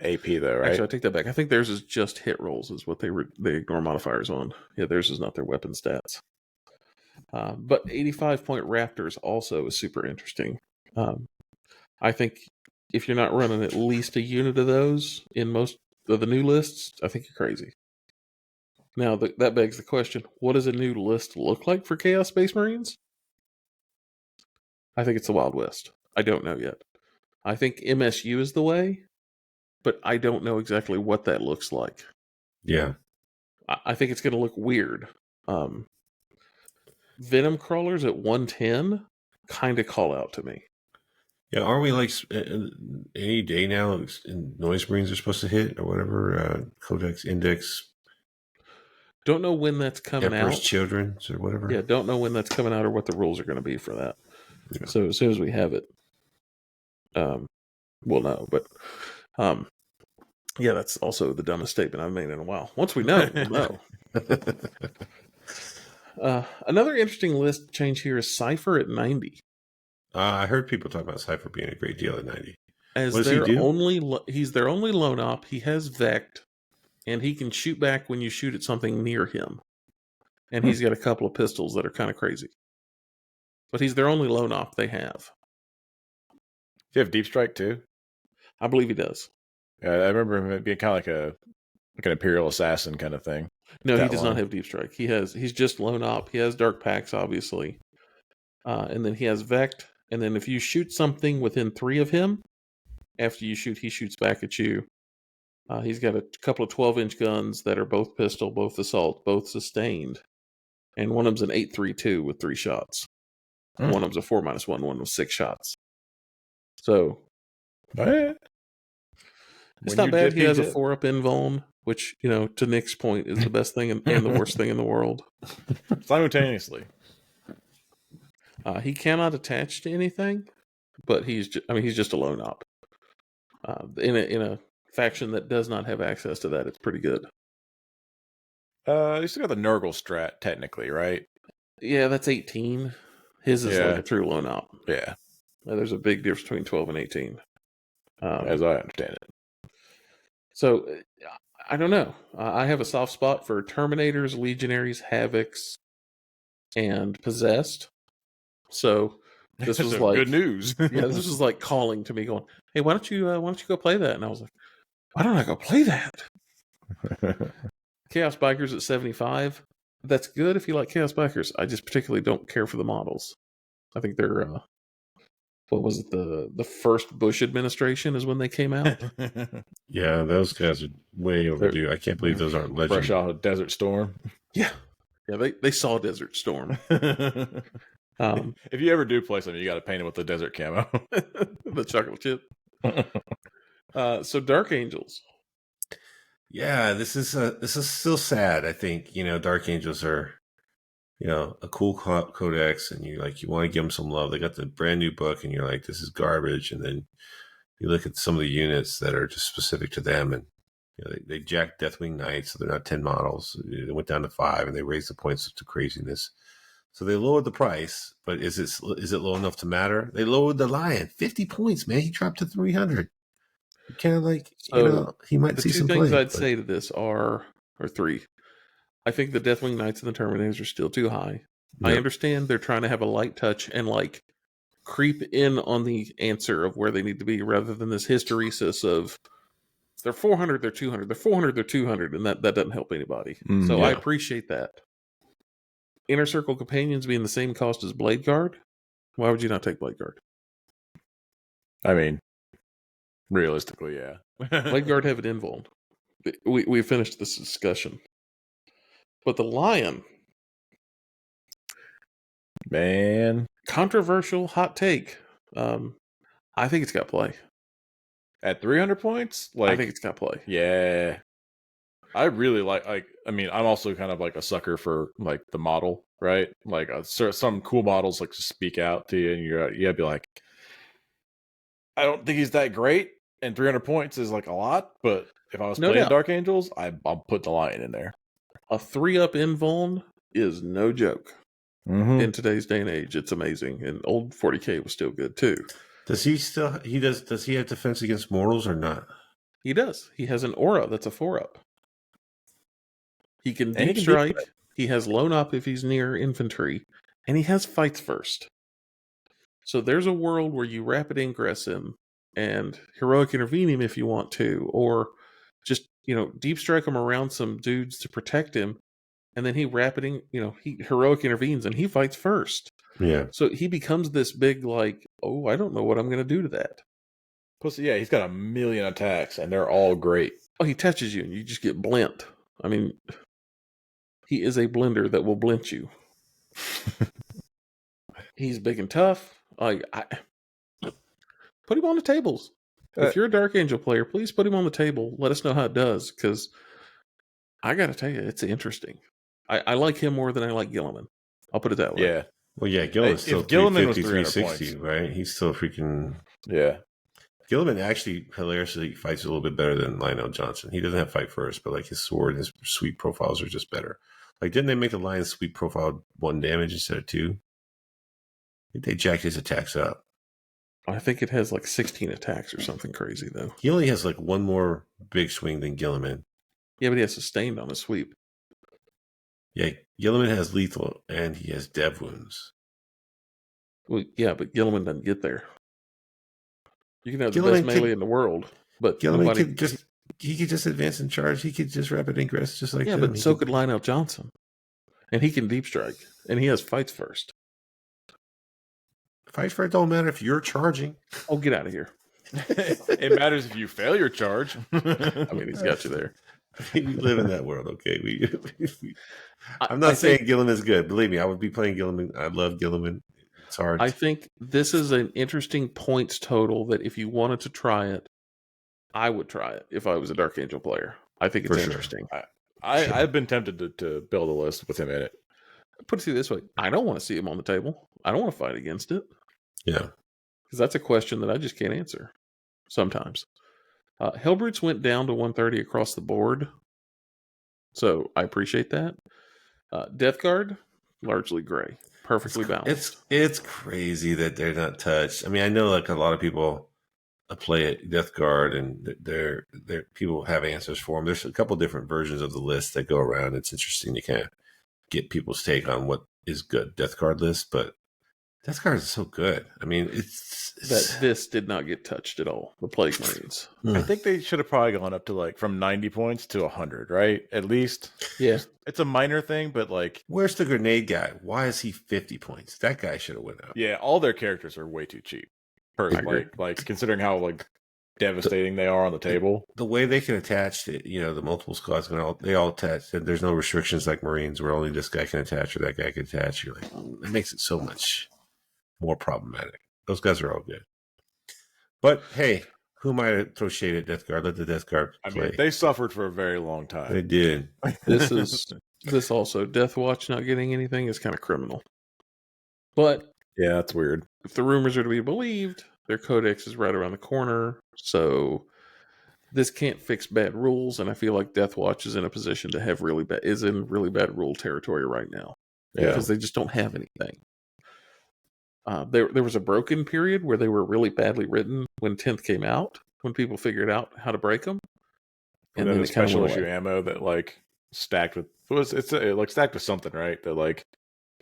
AP though, right? Actually, I take that back. I think theirs is just hit rolls is what they ignore modifiers on. Yeah, theirs is not their weapon stats. But 85-point Raptors also is super interesting. I think if you're not running at least a unit of those in most of the new lists, I think you're crazy. Now, that begs the question, what does a new list look like for Chaos Space Marines? I think it's the Wild West. I don't know yet. I think MSU is the way, but I don't know exactly what that looks like. Yeah. I think it's going to look weird. Venom Crawlers at 110 kind of call out to me. Yeah, aren't we like any day now? Noise Marines are supposed to hit or whatever. Codex Index. Don't know when that's coming Emperor's out. Children or whatever. Yeah, don't know when that's coming out or what the rules are going to be for that. Yeah. So as soon as we have it, we'll know. But yeah, that's also the dumbest statement I've made in a while. Once we know, we'll know. Another interesting list change here is Cypher at 90. I heard people talk about Cypher being a great deal at 90. As What does he their do? only, he's their only lone op. He has Vect. and he can shoot back when you shoot at something near him. And he's got a couple of pistols that are kind of crazy. But he's their only lone op they have. Do you have Deep Strike too? I believe he does. Yeah, I remember him being kind of like an Imperial assassin kind of thing. No, he That does one. not have Deep Strike. He's just lone op. He has Dark Packs, obviously. And then he has Vect. And then if you shoot something within 3 of him, after you shoot, he shoots back at you. He's got a couple of 12-inch guns that are both pistol, both assault, both sustained. And one of them's an 8.32 with 3 shots. One of them's a 4-1, one with 6 shots. So it's not bad. He has a 4-up invuln, which, to Nick's point, is the best thing and the worst thing in the world. Simultaneously. He cannot attach to anything, but he's just a lone op. In a faction that does not have access to that, it's pretty good. You still got the Nurgle strat, technically, right? Yeah, that's 18. His is like a true lone op. Yeah. There's a big difference between 12 and 18. As I understand it. So, I don't know. I have a soft spot for Terminators, Legionaries, Havocs, and Possessed. So this was like good news. Yeah, this was like calling to me, going, "Hey, why don't you go play that?" And I was like, "Why don't I go play that?" Chaos Bikers at 75. That's good if you like Chaos Bikers. I just particularly don't care for the models. I think they're what was it? The first Bush administration is when they came out. Yeah, those guys are way overdue. I can't believe those aren't legend. Fresh out of Desert Storm. Yeah, they saw Desert Storm. If you ever do play something, you got to paint it with the desert camo, the chocolate chip. So Dark Angels. Yeah, this is still sad. I think Dark Angels are a cool codex, and you want to give them some love. They got the brand new book, and you're like, this is garbage. And then you look at some of the units that are just specific to them, and they jacked Deathwing Knights, so they're not 10 models. They went down to 5, and they raised the points to craziness. So they lowered the price, but is it low enough to matter? They lowered the Lion 50 points, man. He dropped to 300. You kind of he might see some play. The two things I'd say to this are 3. I think the Deathwing Knights and the Terminators are still too high. Yep. I understand they're trying to have a light touch and creep in on the answer of where they need to be, rather than this hysteresis of they're 400, they're 200, they're 400, they're 200, and that doesn't help anybody. So I appreciate that. Inner Circle Companions being the same cost as Blade Guard. Why would you not take Blade Guard? I mean, realistically, yeah. Blade Guard have an invuln. We finished this discussion. But the Lion, man, controversial hot take. I think it's got play. At 300 points? I think it's got play. Yeah. I really I'm also kind of like a sucker for the model, right? Some cool models just speak out to you, and you gotta be like, I don't think he's that great, and 300 points is a lot, but if I was playing Dark Angels, I'll put the Lion in there. A 3-up invuln is no joke. In today's day and age. It's amazing. And old 40K was still good too. Does he have defense against mortals or not? He does. He has an aura that's a 4-up. He can deep strike. He has lone up if he's near infantry, and he has fights first. So there's a world where you rapid ingress him and heroic intervene him if you want to, or just deep strike him around some dudes to protect him, and then he he heroic intervenes and he fights first. Yeah. So he becomes this big I don't know what I'm going to do to that. Plus, yeah, he's got a million attacks, and they're all great. Oh, he touches you, and you just get blent. I mean, he is a blender that will blint you. He's big and tough. Put him on the tables. If you're a Dark Angel player, please put him on the table. Let us know how it does, because I got to tell you, it's interesting. I like him more than I like Guilliman. I'll put it that way. Yeah. Well, yeah, Guilliman's still 350, 360, right? He's still freaking... Yeah. Guilliman actually hilariously fights a little bit better than Lionel Johnson. He doesn't have fight first, but his sword and his sweep profiles are just better. Didn't they make the Lion's sweep profile 1 damage instead of 2? I think they jacked his attacks up. I think it has 16 attacks or something crazy, though. He only has 1 more big swing than Guilliman. Yeah, but he has sustained on a sweep. Yeah, Gilliman has lethal and he has dev wounds. Well, yeah, but Gilliman doesn't get there. You can have the Gilliman best melee in the world, but Gilliman nobody could just he could just advance and charge. He could just rapid ingress just like Yeah, them. but so could Lionel Johnson, and he can deep strike, and he has fights first. Fights for it don't matter if you're charging. Oh, get out of here! It matters if you fail your charge. I mean, he's got you there. We live in that world, okay? I'm not saying Gilliman is good. Believe me, I would be playing Gilliman. I love Gilliman. It's hard. I think this is an interesting points total that if you wanted to try it, I would try it if I was a Dark Angel player. I think it's For sure. interesting. I've been tempted to build a list with him in it. Put it to you this way: I don't want to see him on the table. I don't want to fight against it. Yeah, because that's a question that I just can't answer. Sometimes, Hellbrutes went down to 130 across the board, so I appreciate that. Death Guard, largely gray, perfectly balanced. It's crazy that they're not touched. I mean, I know like a lot of people play it Death Guard, and they're people have answers for them. There's a couple different versions of the list that go around. It's interesting to kind of get people's take on what is good Death Guard list, but Death Guard is so good. I mean, it's that this did not get touched at all. The Plague Marines. I think they should have probably gone up to like from 90 points to 100, right? At least. Yeah. It's a minor thing, but like, where's the grenade guy? Why is he 50 points? That guy should have went up. Yeah, all their characters are way too cheap. Personally, like considering how like devastating they are on the table. The way they can attach the multiple squads they all attach. There's no restrictions like Marines where only this guy can attach or that guy can attach. You're like, it makes it so much more problematic. Those guys are all good. But hey, who am I to throw shade at Death Guard? Let the Death Guard play. I mean, they suffered for a very long time. They did. This also Death Watch not getting anything is kind of criminal. But yeah, that's weird. If the rumors are to be believed, their codex is right around the corner, so this can't fix bad rules. And I feel like Death Watch is in a position to have really bad rule territory right now because they just don't have anything. There was a broken period where they were really badly written when 10th came out, when people figured out how to break them. And then the special issue ammo that like stacked with stacked with something, right? That like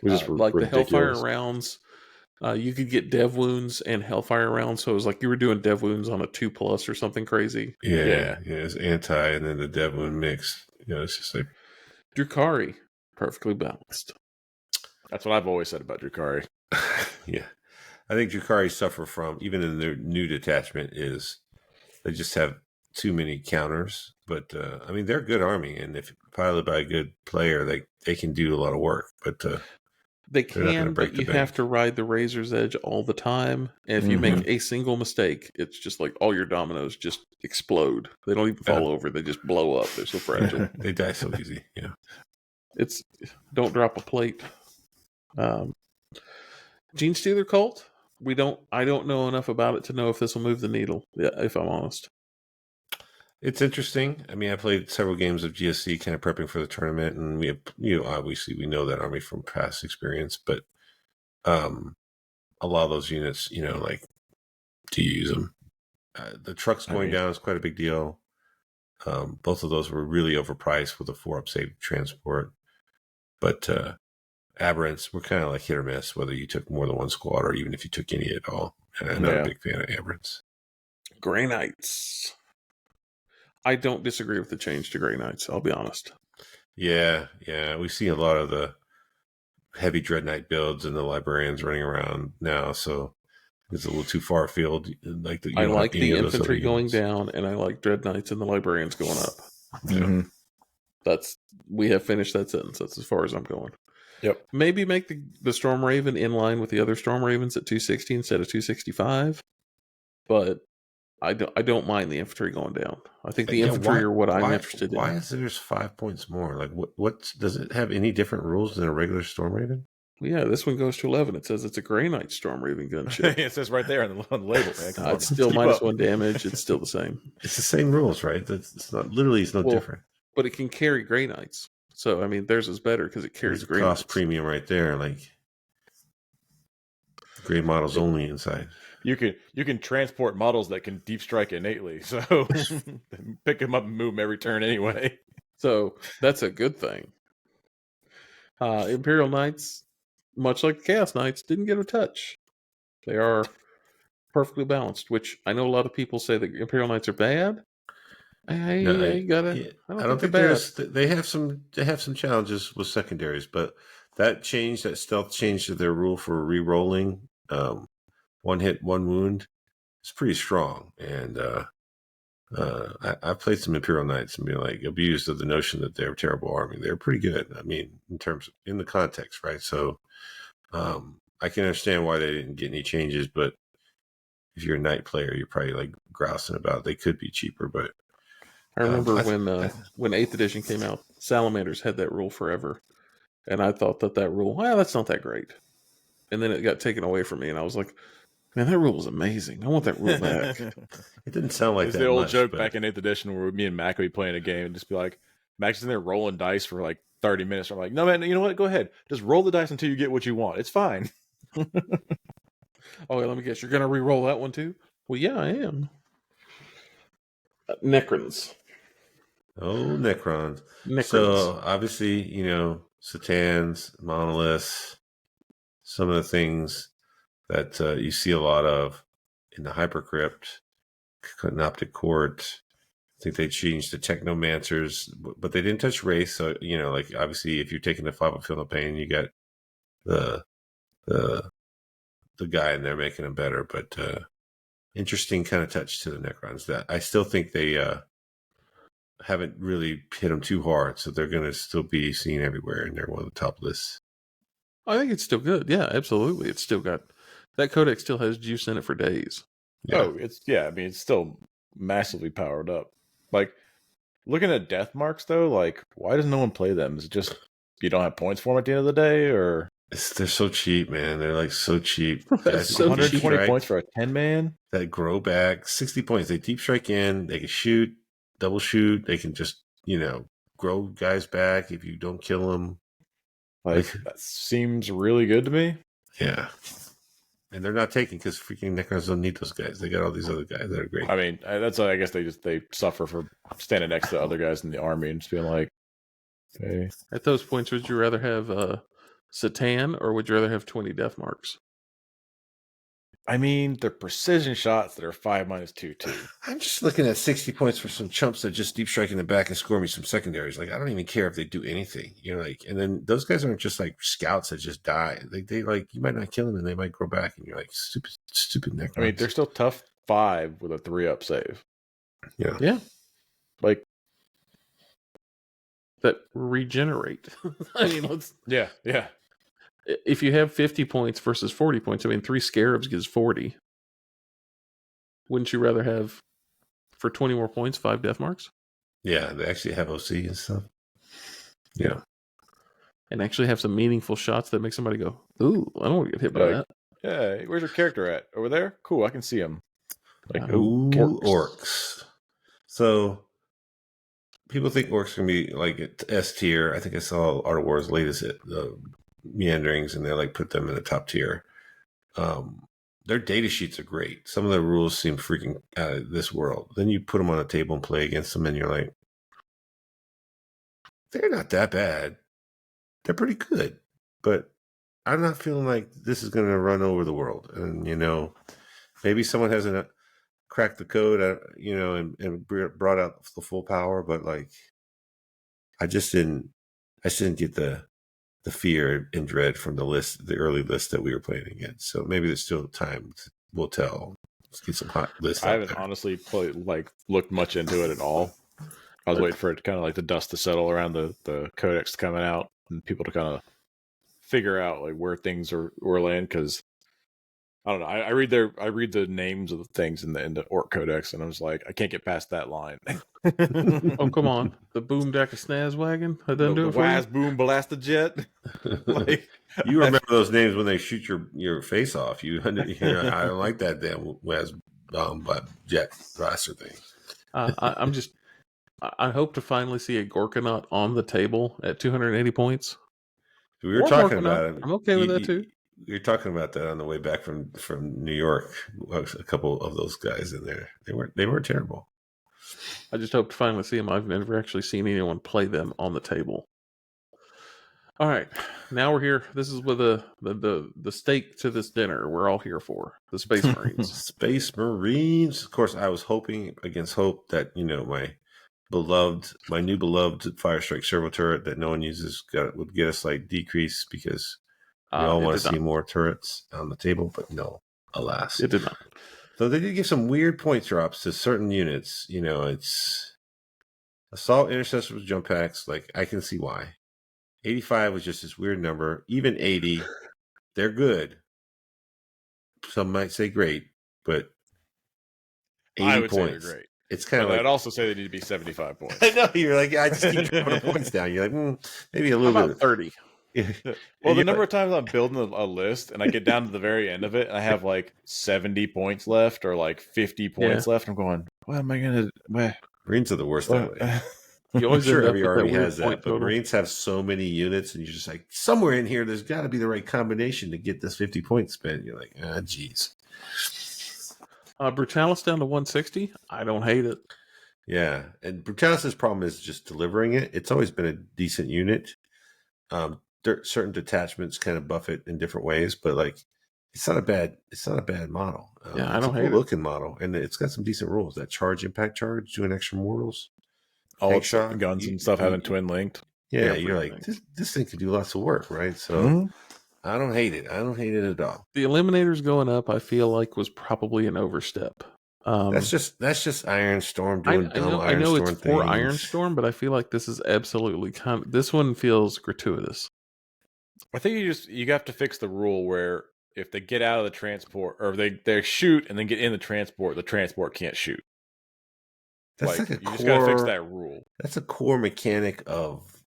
was just like ridiculous. The Hellfire rounds. You could get dev wounds and Hellfire rounds, so it was like you were doing dev wounds on a 2+ or something crazy. Yeah, it's anti and then the dev wound mix. It's just like Drukhari, perfectly balanced. That's what I've always said about Drukhari. Yeah, I think Drukhari suffer from, even in their new detachment, is they just have too many counters. But I mean, they're a good army, and if piloted by a good player, they can do a lot of work. But they can, but you have to ride the razor's edge all the time. And if you make a single mistake, it's just like all your dominoes just explode. They don't even fall over; they just blow up. They're so fragile. They die so easy. Yeah, it's don't drop a plate. Gene Stealer Cult. I don't know enough about it to know if this will move the needle. Yeah, if I'm honest. It's interesting. I mean, I played several games of GSC, kind of prepping for the tournament, and we have, obviously we know that army from past experience, but a lot of those units, like, do you use them? The trucks going down is quite a big deal. Both of those were really overpriced with a 4-up save transport, but Aberrants were kind of like hit or miss, whether you took more than one squad or even if you took any at all. And I'm not a big fan of Aberrants. Grey Knights. I don't disagree with the change to Grey Knights, I'll be honest. Yeah. We see a lot of the heavy Dread Knight builds and the librarians running around now, so it's a little too far afield. I like the infantry going down, and I like Dread Knights and the librarians going up. Mm-hmm. We have finished that sentence. That's as far as I'm going. Yep. Maybe make the Storm Raven in line with the other Storm Ravens at 260 instead of 265, but I don't mind the infantry going down. I think the infantry are what I'm interested in. Why is there's 5 points more? Like, what does it have any different rules than a regular Storm Raven? Yeah, this one goes to 11. It says it's a Grey Knight Storm Raven gunship. It says right there on the label, man. It's still -1 damage. It's still the same. It's the same rules, right? It's not literally. It's no different. But it can carry Grey Knights. So I mean, theirs is better because it carries Grey Knights. Cost premium right there, like Grey models only inside. You can transport models that can deep strike innately, so pick them up and move them every turn anyway. So that's a good thing. Imperial Knights, much like the Chaos Knights, didn't get a touch. They are perfectly balanced, which I know a lot of people say that Imperial Knights are bad. I No, don't I don't think think they're bad. they have some challenges with secondaries, but that stealth change to their rule for re-rolling, one hit, one wound, is pretty strong. And I've played some Imperial Knights and been like abused of the notion that they're a terrible army. They're pretty good. I mean, in the context, right? So I can understand why they didn't get any changes, but if you're a Knight player, you're probably like grousing about they could be cheaper, but I remember when 8th edition came out, Salamanders had that rule forever. And I thought that rule, well, that's not that great. And then it got taken away from me, and I was like, man, that rule was amazing. I want that rule back. It didn't sound like It's that the old much, joke but back in 8th edition where me and Mac would be playing a game and just be like, Mac's in there rolling dice for like 30 minutes. I'm like, no, man, you know what? Go ahead. Just roll the dice until you get what you want. It's fine. Oh, let me guess. You're going to re-roll that one too? Well, yeah, I am. Necrons. Oh, Necrons. Necrons. So obviously, Satans, Monoliths, some of the things that you see a lot of in the Hypercrypt, Canoptic Court. I think they changed the Technomancers, but they didn't touch race. So, like obviously if you're taking the 5 of Feel No Pain, you got the guy in there making them better. But interesting kind of touch to the Necrons that I still think they haven't really hit them too hard, so they're going to still be seen everywhere, and they're one of the top lists. I think it's still good. Yeah, absolutely. It's still got that codex still has juice in it for days. Yeah. Oh, it's still massively powered up. Like looking at death marks though, like why does no one play them? Is it just you don't have points for them at the end of the day, or They're so cheap, man. They're like so cheap. So 120 points for a 10-man? That grow back, 60 points. They deep strike in. They can shoot, double shoot. They can just grow guys back if you don't kill them. Like that seems really good to me. Yeah. And they're not taking because freaking Necrons don't need those guys. They got all these other guys that are great. I mean, I guess they suffer for standing next to other guys in the army and just being like, okay. At those points, would you rather have Satan or would you rather have 20 death marks? I mean, they're precision shots that are 5-2/2. I'm just looking at 60 points for some chumps that just deep strike in the back and score me some secondaries. Like, I don't even care if they do anything. And then those guys aren't just like scouts that just die. They like, you might not kill them and they might grow back and you're like, stupid Necrons. I mean, they're still tough 5 with a 3-up save. Yeah. Yeah. Like, that regenerate. I mean, yeah. If you have 50 points versus 40 points, I mean, 3 scarabs gives 40. Wouldn't you rather have, for 20 more points, 5 death marks? Yeah, they actually have OC and stuff. Yeah. And actually have some meaningful shots that make somebody go, ooh, I don't want to get hit by that. Yeah, where's your character at? Over there? Cool, I can see him. Like, ooh, orcs. So, people think orcs can be like S tier. I think I saw Art of War's latest meanderings, and they like put them in the top tier. Their data sheets are great. Some of the rules seem freaking out of this world. Then you put them on a table and play against them, and you're like, they're not that bad. They're pretty good, but I'm not feeling like this is going to run over the world. And maybe someone hasn't cracked the code, and brought out the full power. But like, I just didn't get the fear and dread from the early list that we were playing against. So maybe there's still time. We'll tell. Let's get some hot lists. I haven't honestly looked much into it at all. I was waiting for it to kind of like the dust to settle around the codex coming out and people to kind of figure out like where things were laying, because I don't know. I read the names of the things in the Orc Codex, and I was like, I can't get past that line. Oh, come on. The boom deck of snaz wagon? I didn't do it for Waz you? boom blasted jet. Like, You remember those names when they shoot your face off. I don't like that damn Waz jet blaster thing. I hope to finally see a Gorkanaut on the table at 280 points. We were Or talking Gorkanaut. about it. I'm okay with that too. We were talking about that on the way back from New York. A couple of those guys in there, they weren't terrible. I just hope to finally see them. I've never actually seen anyone play them on the table. All right, now we're here. This is with the stake to this dinner we're all here for, the Space Marines. Space Marines. Of course, I was hoping against hope that, my new beloved Firestrike servo turret that no one uses would get a slight decrease because we all want to see more turrets on the table, but no, alas. It did not. So they did give some weird point drops to certain units. It's Assault Intercessors with jump packs. Like, I can see why. 85 was just this weird number. Even 80, they're good. Some might say great, but 80 I would points. say they're great. It's kind of But like, I'd also say they need to be 75 points. I know, you're like, I just keep dropping the points down. You're like, maybe a How little about bit. 30? Well, the number of times I'm building a list and I get down to the very end of it and I have like 70 points left or like 50 points left. I'm going, what am I going to... Marines are the worst that way. You I'm always sure end up every with that army weird has point that, but total. Marines have so many units, and you're just like, somewhere in here, there's got to be the right combination to get this 50 points spent. You're like, geez. Brutalis down to 160. I don't hate it. Yeah, and Brutalis' problem is just delivering it. It's always been a decent unit. Certain detachments kind of buff it in different ways, but like, it's not a bad model. Yeah, I don't it's a hate cool looking model, and it's got some decent rules. That charge, impact charge, doing extra mortals. All Tank its shot, guns and stuff having twin linked. Yeah, Yeah, you're pretty like, nice. this thing can do lots of work, right? So I don't hate it. I don't hate it at all. The Eliminators going up, I feel like, was probably an overstep. That's just Iron Storm doing dumb I Iron know Storm it's for things. Iron Storm, but I feel like this is absolutely this one feels gratuitous. I think you have to fix the rule where if they get out of the transport or they shoot and then get in the transport can't shoot. That's Like, like a you core. just gotta fix that rule. That's a core mechanic of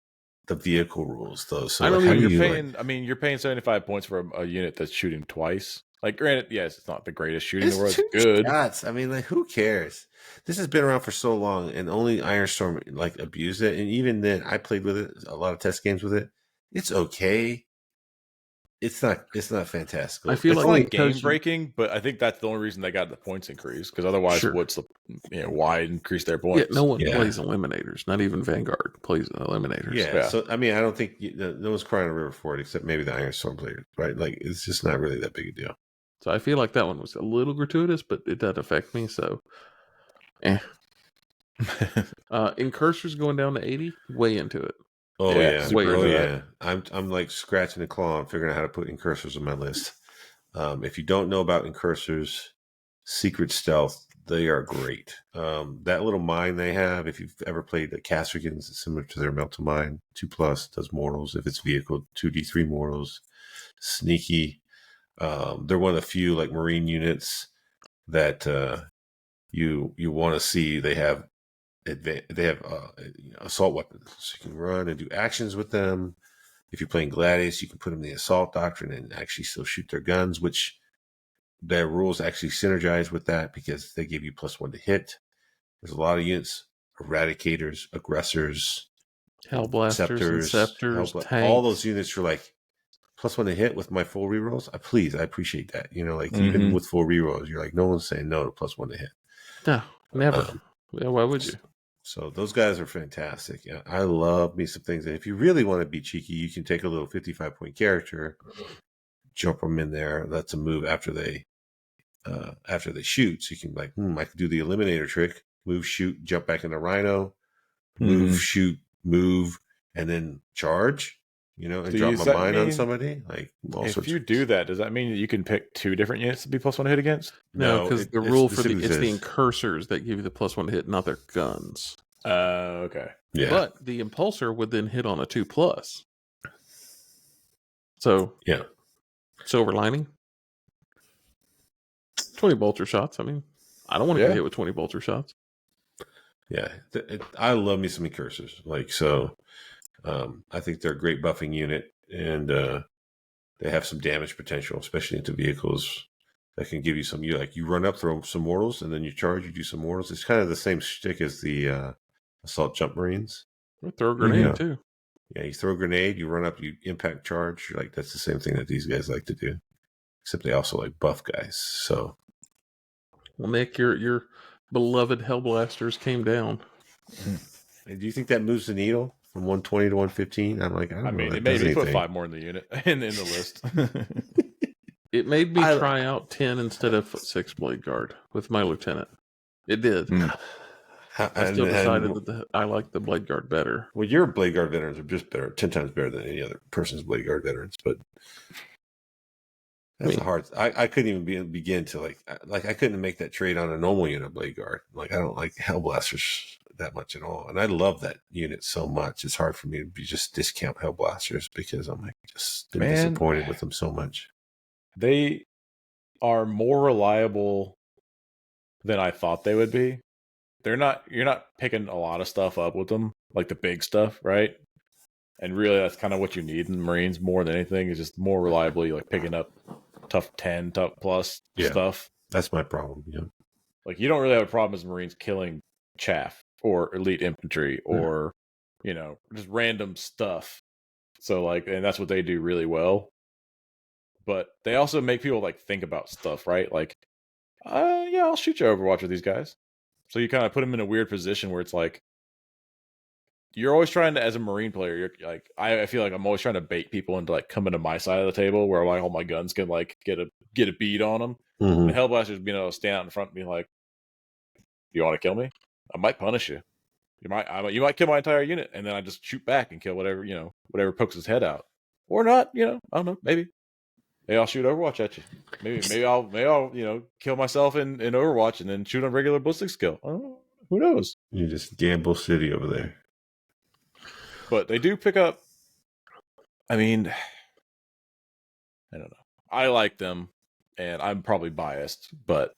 the vehicle rules, though. So I don't how even- do You're you, paying. I mean, you're paying 75 points for a unit that's shooting twice. Like, granted, yes, it's not the greatest shooting in the world. two It's good. shots. I mean, like, who cares? This has been around for so long, and only Iron Storm like abused it. And even then, I played with it a lot of test games with it. It's okay. It's not fantastic. I feel It's like like because game breaking, but I think that's the only reason they got the points increased. Because otherwise, Sure. what's the why increase their Yeah, points? no one Yeah. plays Eliminators. Not even Vanguard plays Eliminators. Yeah. So I mean, I don't think no one's crying a river for it, except maybe the Iron Storm players, right? Like, it's just not really that big a deal. So I feel like that one was a little gratuitous, but it doesn't affect me. So, Incursors going down to 80, way into it. Oh Yeah, yeah, super oh into yeah. I'm like scratching the claw and figuring out how to put incursors on my list. If you don't know about incursors, secret stealth, they are great. That little mine they have, if you've ever played the Castrigans, it's similar to their Melta Mine. 2+ does mortals. If it's vehicle, 2d3 mortals. Sneaky. They're one of the few like Marine units that you want to see. They have assault weapons, so you can run and do actions with them. If you're playing Gladius, you can put them in the assault doctrine and actually still shoot their guns, which their rules actually synergize with that because they give you +1 to hit. There's a lot of units: eradicators, aggressors, Hellblasters, and Scepters, tanks. all those units are like +1 to hit with my full rerolls. I appreciate that. Even with full rerolls, you're like, no one's saying no to +1 to hit. No, never. Yeah, why would you? So those guys are fantastic. Yeah, I love me some things. And if you really want to be cheeky, you can take a little 55-point character, jump them in there. That's a move after they shoot. So you can like, I could do the Eliminator trick: move, shoot, jump back into Rhino, move, shoot, move, and then charge. And So drop does my that mine on mean somebody. Like, all If sorts you do that, does that mean that you can pick 2 different units to be +1 to hit against? No, because it- the it rule for the specifically it's the says- Incursors that give you the +1 to hit, not their guns. Okay. Yeah. But the Impulsor would then hit on a 2+. So Yeah. silver lining. 20 bolter shots. I mean, I don't want to Yeah. get hit with 20 bolter shots. Yeah, I love me some incursors. Like, so, I think they're a great buffing unit, and they have some damage potential, especially into vehicles that can give you some. You run up, throw some mortals, and then you charge. You do some mortals. It's kind of the same shtick as the assault jump marines. Or throw a grenade Yeah. too. Yeah, you throw a grenade, you run up, you impact charge. You're like, that's the same thing that these guys like to do, except they also like buff guys. So Well, Nick, your beloved Hellblasters came down. Do you think that moves the needle from 120 to 115? I'm like, I don't know. mean, That it made does me put anything. 5 more in the unit in the list. It made me I- try out 10 instead of 6 Blade Guard with my lieutenant. It did. I still decided that I like the Blade Guard better. Well, your Blade Guard veterans are just better, 10 times better than any other person's Blade Guard veterans. But that's hard. I couldn't even begin to like I couldn't make that trade on a normal unit Blade Guard. Like I don't like Hellblasters that much at all, and I love that unit so much. It's hard for me to just discount Hellblasters because I'm like just been disappointed with them so much. They are more reliable than I thought they would be. You're not picking a lot of stuff up with them, like the big stuff, right? And really that's kind of what you need in the Marines more than anything, is just more reliably like picking up tough 10, tough plus stuff. That's my problem. Like you don't really have a problem as Marines killing chaff or elite infantry or just random stuff. So like, and that's what they do really well. But they also make people like think about stuff, right? Like, yeah, I'll shoot you Overwatch with these guys. So you kind of put them in a weird position where it's like, you're always trying to, as a Marine player, you're like, I feel like I'm always trying to bait people into like coming to my side of the table where like all my guns can like get a bead on them. Mm-hmm. And Hellblasters being able to stand out in front and be like, "You want to kill me? I might punish you. You might kill my entire unit, and then I just shoot back and kill whatever pokes his head out, or not. I don't know. Maybe I'll shoot Overwatch at you. Maybe I'll kill myself in Overwatch and then shoot on regular ballistic skill. I don't know. Who knows? You just gamble city over there. But they do pick up. I mean, I don't know. I like them, and I'm probably biased, but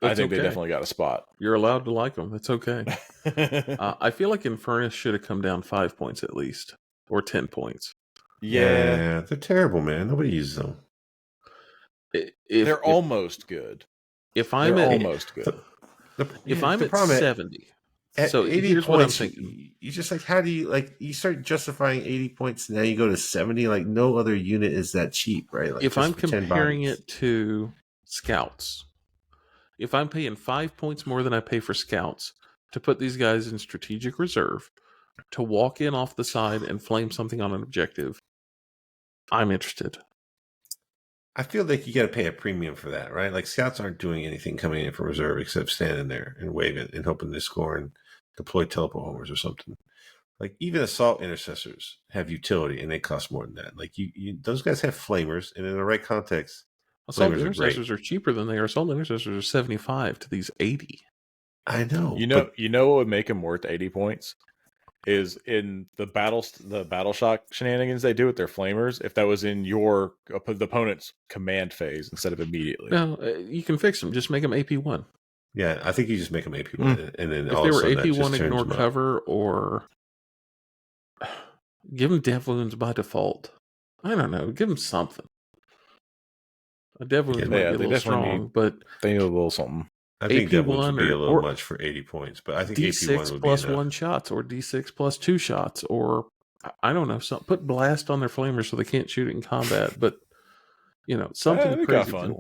I think they definitely got a spot. You're allowed to like them. It's okay. I feel like Infernus should have come down 5 points at least, or 10 points. Yeah, they're terrible, man. Nobody uses them. They're almost good. If I'm almost good. If I'm at 70. So 80 here's points, what I'm thinking. You just like, how do you like? You start justifying 80 points, and now you go to 70. Like no other unit is that cheap, right? Like if I'm comparing it to scouts, if I'm paying 5 points more than I pay for scouts to put these guys in strategic reserve to walk in off the side and flame something on an objective, I'm interested. I feel like you got to pay a premium for that, right? Like scouts aren't doing anything coming in from reserve except standing there and waving and hoping to score and deploy teleport homers or something. Like even assault intercessors have utility and they cost more than that. Like those guys have flamers, and in the right context, assault intercessors are cheaper than they are. Assault intercessors are 75 to these 80. I know. You know what would make them worth 80 points? Is in the battle shock shenanigans they do with their flamers. If that was in the opponent's command phase instead of immediately, well, you can fix them. Just make them AP1. Yeah, I think you just make them AP1, and then if they were AP1, ignore cover, or give them dev wounds by default. I don't know. Give them something. A dev wounds might be a little strong, but they need a little something. I think that would be a little much for 80 points, but I think D6 AP1 plus would be 1 shots, or D6 plus 2 shots, or I don't know, put blast on their flamers so they can't shoot it in combat, but something crazy. Fun.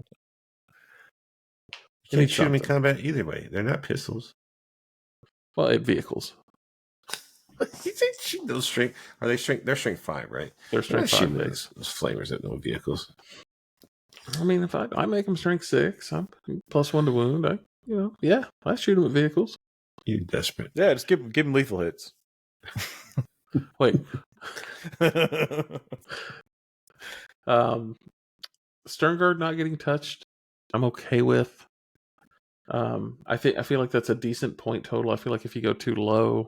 You can't shoot them in combat either way. They're not pistols. Well, at vehicles. Those strength are they strength? They're strength 5, right? They're strength 5 those flamers at no vehicles. I mean, if I make them strength 6, I'm plus 1 to wound. I shoot them at vehicles. You're desperate. Yeah, just give them lethal hits. Wait. Sternguard not getting touched, I'm okay with. I feel like that's a decent point total. I feel like if you go too low,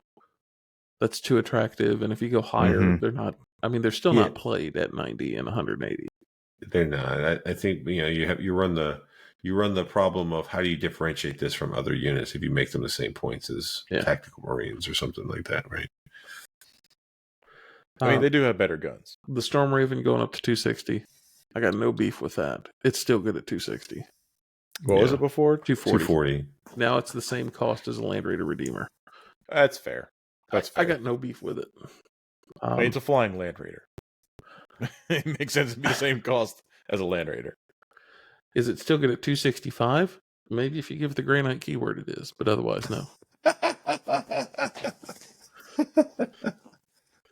that's too attractive, and if you go higher, they're not. I mean, they're still not played at 90 and 180. They're not. I think you run the problem of how do you differentiate this from other units if you make them the same points as tactical Marines or something like that, right? I mean, they do have better guns. The Storm Raven going up to 260. I got no beef with that. It's still good at 260. What was it before? 240. Now it's the same cost as a Land Raider Redeemer. That's fair. I got no beef with it. It's a flying Land Raider. It makes sense to be the same cost as a Land Raider. Is it still good at 265? Maybe if you give the Grey Knight keyword, it is, but otherwise, no.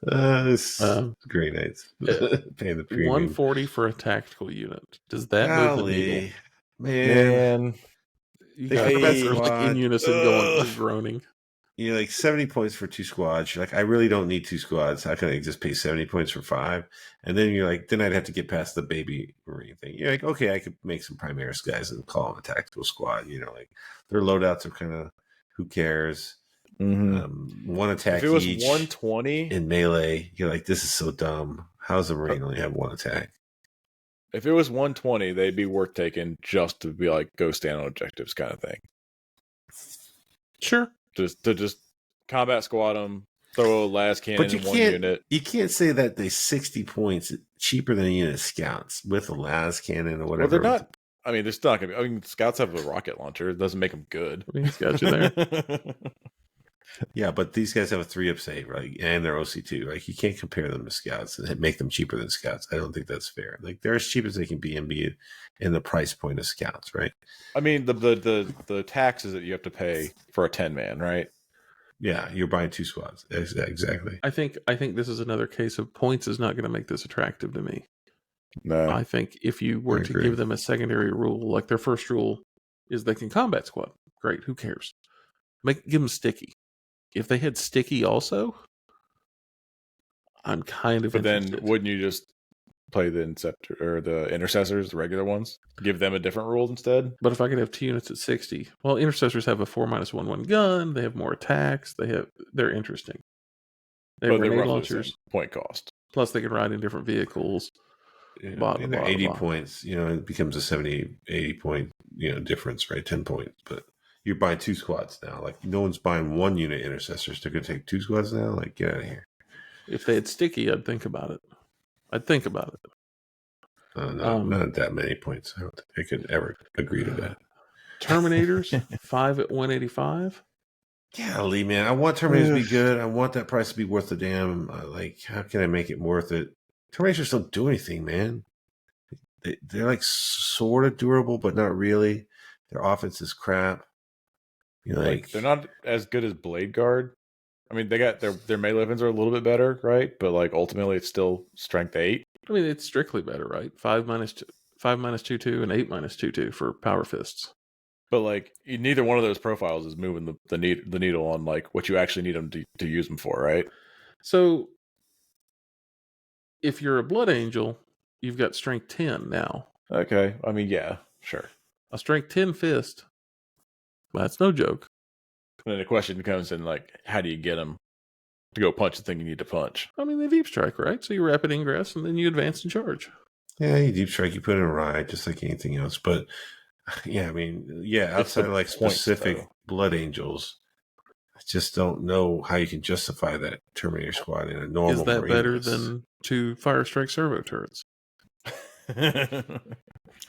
This Grey Knights paying the premium. 140 for a tactical unit. Does that move the needle? Man. You They guys got are like in squad. unison going groaning. You're like 70 points for 2 squads. You're like, I really don't need 2 squads. How can I just pay 70 points for 5? And then you're like, then I'd have to get past the baby Marine thing. You're like, okay, I could make some Primaris guys and call them a tactical squad. You know, like their loadouts are kind of, who cares? One attack If it was each 120 in melee, you're like, this is so dumb. How does a Marine only have 1 attack? If it was 120, they'd be worth taking just to be like go stand on objectives kind of thing. Sure. Just combat squad them, throw a las cannon in one unit. You can't say that they 60 points cheaper than a unit of scouts with a las cannon or whatever. Well, they're not. I mean, they're still not going to be. I mean, scouts have a rocket launcher. It doesn't make them good. I mean, he's got you there. Yeah, but these guys have a 3-up save, right? And they're OC2. Like, you can't compare them to scouts and make them cheaper than scouts. I don't think that's fair. Like, they're as cheap as they can be and be in the price point of scouts, right? I mean, the taxes that you have to pay for a 10-man, right? Yeah, you're buying 2 squads. Exactly. I think this is another case of points is not going to make this attractive to me. No. I think if you were to give them a secondary rule, like their first rule is they can combat squad. Great, who cares? Give them sticky. If they had sticky also, I'm kind of But interested. then wouldn't you just play the Inceptor or the Intercessors, the regular ones? Give them a different rule instead? But if I could have 2 units at 60, well, Intercessors have a 4-1/1 gun. They have more attacks. They're interesting. They have grenade launchers. Point cost. Plus, they can ride in different vehicles. Yeah, they're 80 points. You know, it becomes a 70, 80 point, difference, right? 10 points. But you're buying 2 squads now. Like, no one's buying 1 unit Intercessors. They're going to take 2 squads now? Like, get out of here. If they had sticky, I'd think about it. Not that many points. I don't think I could ever agree to that. Terminators, 5 at 185. Golly, man. I want Terminators to be good. I want that price to be worth the damn. Like, how can I make it worth it? Terminators don't do anything, man. They're like sort of durable, but not really. Their offense is crap. Like they're not as good as Blade Guard. I mean, they got their melee weapons are a little bit better, right? But like ultimately, it's still strength 8. I mean, it's strictly better, right? 5 minus 2/2 and 8 minus 2/2 for power fists. But like neither one of those profiles is moving the needle on like what you actually need them to use them for, right? So if you're a Blood Angel, you've got strength 10 now. Okay, I mean, yeah, sure. A strength 10 fist. That's no joke. And then the question comes in, like, how do you get them to go punch the thing you need to punch? I mean, they deep strike, right? So you rapid ingress, and then you advance and charge. Yeah, you deep strike, you put in a ride, just like anything else. But, yeah, I mean, outside of, like, specific Blood Angels, I just don't know how you can justify that Terminator squad in a normal Is that Marine better list. than 2 Fire Strike servo turrets?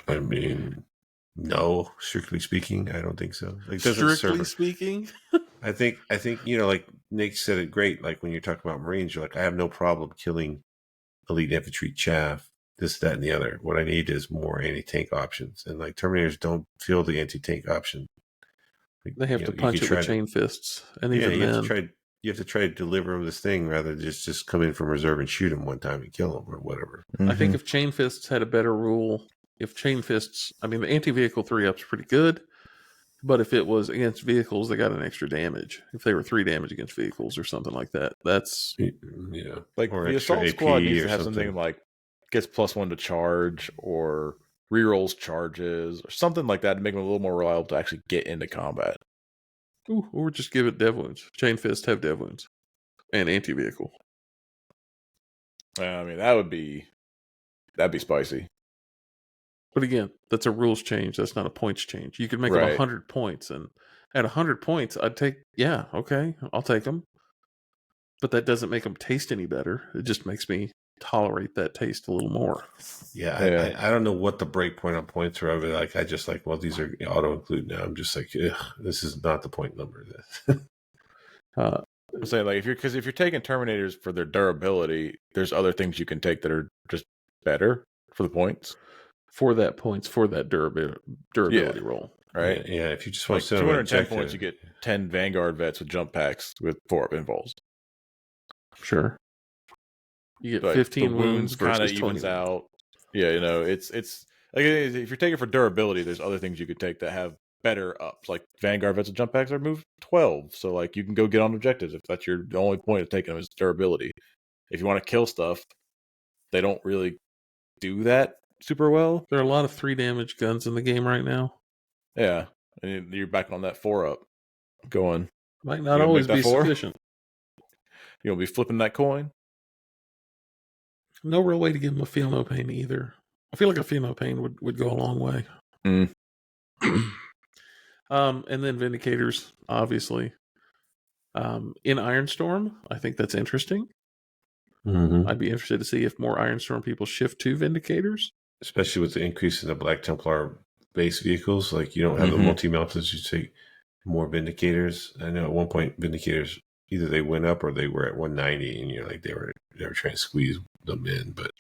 I mean... No, strictly speaking, I don't think so. Like, strictly speaking, I think like Nick said it great. Like when you're talking about Marines, you're like, I have no problem killing elite infantry chaff, this, that, and the other. What I need is more anti-tank options, and like Terminators don't feel the anti-tank option. Like, they have to punch it with chain fists, and even you have to try to deliver them this thing rather than just come in from reserve and shoot them one time and kill them or whatever. I think if chain fists had a better rule. If chain fists, I mean, the anti-vehicle 3-up's pretty good, but if it was against vehicles, they got an extra damage. If they were 3 damage against vehicles or something like that, that's like or the assault squad needs to have something something like gets +1 to charge or rerolls charges or something like that to make them a little more reliable to actually get into combat. Ooh, or just give it dev wounds. Chain fists have dev wounds and anti-vehicle. I mean, that'd be spicy. But again, that's a rules change. That's not a points change. You could make them 100 points, and at 100 points, I'd take. Yeah, okay, I'll take them. But that doesn't make them taste any better. It just makes me tolerate that taste a little more. Yeah. I don't know what the break point on points are. Like I just like, well, these are auto include now. I'm just like, this is not the point number. I'm saying like if you're taking Terminators for their durability, there's other things you can take that are just better for the points. For that durability roll. right? Yeah, if you just want Like to 210 points, you get 10 Vanguard vets with jump packs with 4-up involves. Sure. You get Like 15 the wounds kind of versus evens 20. out. Yeah, it's like if you're taking for durability, there's other things you could take that have better ups. Like Vanguard vets with jump packs are move 12, so like you can go get on objectives if that's the only point of taking them is durability. If you want to kill stuff, they don't really do that super well. There are a lot of 3 damage guns in the game right now. Yeah, and you're back on that 4-up going. Might You not gonna always make that be 4? sufficient. You'll be flipping that coin. No real way to give them a feel no pain either. I feel like a feel no pain would go a long way. Mm. And then Vindicators, obviously. In Ironstorm, I think that's interesting. Mm-hmm. I'd be interested to see if more Ironstorm people shift to Vindicators. Especially with the increase in the Black Templar base vehicles. Like you don't have the multi-meltas, you take more Vindicators. I know at one point Vindicators, either they went up or they were at 190 and you're like they were trying to squeeze them in. But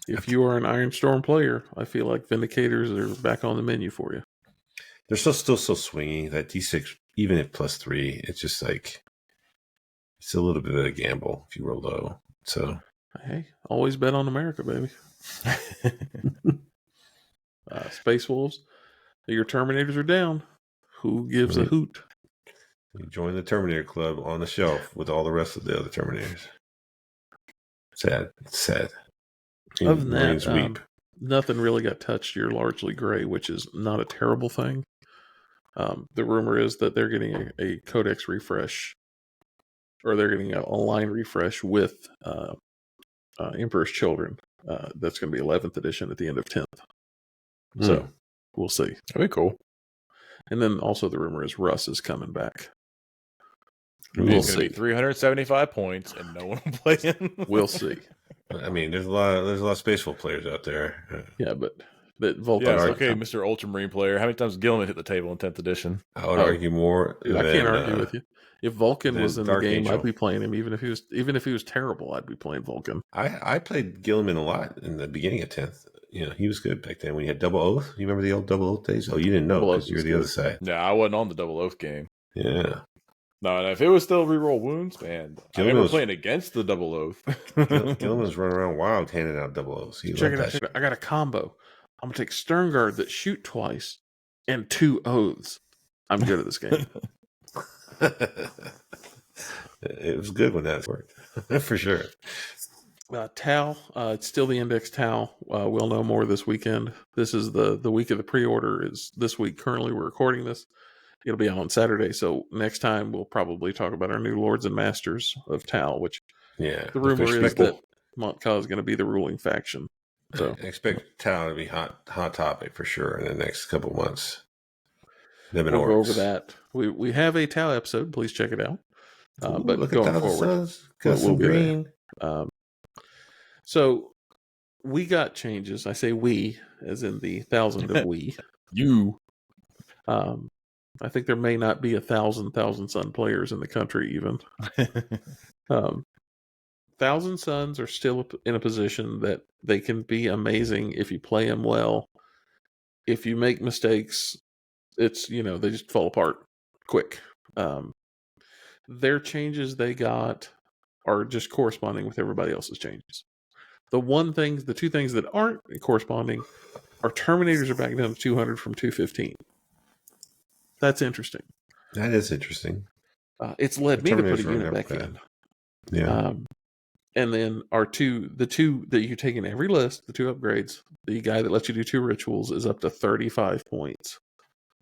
if you are an Ironstorm player, I feel like Vindicators are back on the menu for you. they're still so swingy. That D6, even at +3, it's just like it's a little bit of a gamble if you roll low. So Hey, always bet on America, baby. Space Wolves, your Terminators are down. Who gives a hoot? you join the Terminator Club on the shelf with all the rest of the other Terminators. Sad. It's sad. Other than Marines that, weep. nothing really got touched. You're largely gray, which is not a terrible thing. The rumor is that they're getting a codex refresh, or they're getting a line refresh with Emperor's Children. That's going to be 11th edition at the end of 10th. So we'll see. That'd be cool. And then also the rumor is Russ is coming back. We'll We'll it's going to see. be 375 points and no one will play him. We'll see. I mean, there's a lot of Spaceful players out there. Yeah, but Volta. Yeah, okay, Mr. Ultramarine player. How many times did Gilman hit the table in 10th edition? I would argue more. Dude, I can't argue with you. If Vulcan was in Dark the game, Angel. I'd be playing him. Even if he was terrible, I'd be playing Vulcan. I played Gilliman a lot in the beginning of 10th. You know, he was good back then when you had Double Oath. You remember the old Double Oath days? Oh, you didn't know Double because Oath you're was the good. other side. Yeah, I wasn't on the Double Oath game. Yeah. No, and if it was still reroll wounds, man, I Gilman remember was- playing against the Double Oath. Gilliman was running around wild handing out Double Oaths. He Check loved it out. that Check it out. I got a combo. I'm gonna take Stern Guard that shoot twice and 2 oaths. I'm good at this game. shit. It was good when that worked. For sure. Tau, it's still the Index Tau. We'll know more this weekend. This is the week of the pre-order is this week. Currently, we're recording this. It'll be out on Saturday. So next time we'll probably talk about our new Lords and Masters of Tau, which Yeah. the rumor is that Montcalm is going to be the ruling faction. So I expect Tau to be hot topic for sure in the next couple months. Them and we'll go orcs. over that. We have a Tau episode. Please check it out. But Look going at Thousand forward, Suns, got some be there. green. So we got changes. I say we, as in the 1,000 of we. You. I think there may not be 1,000 Sun players in the country even. 1,000 Suns are still in a position that they can be amazing if you play them well. If you make mistakes, it's, they just fall apart quick. Their changes they got are just corresponding with everybody else's changes. The 2 things that aren't corresponding are Terminators are back down to 200 from 215. That's interesting. That is interesting. It's led me to put a Terminators were unit never back bad. in. Yeah. And then the two that you take in every list, the 2 upgrades, the guy that lets you do 2 rituals is up to 35 points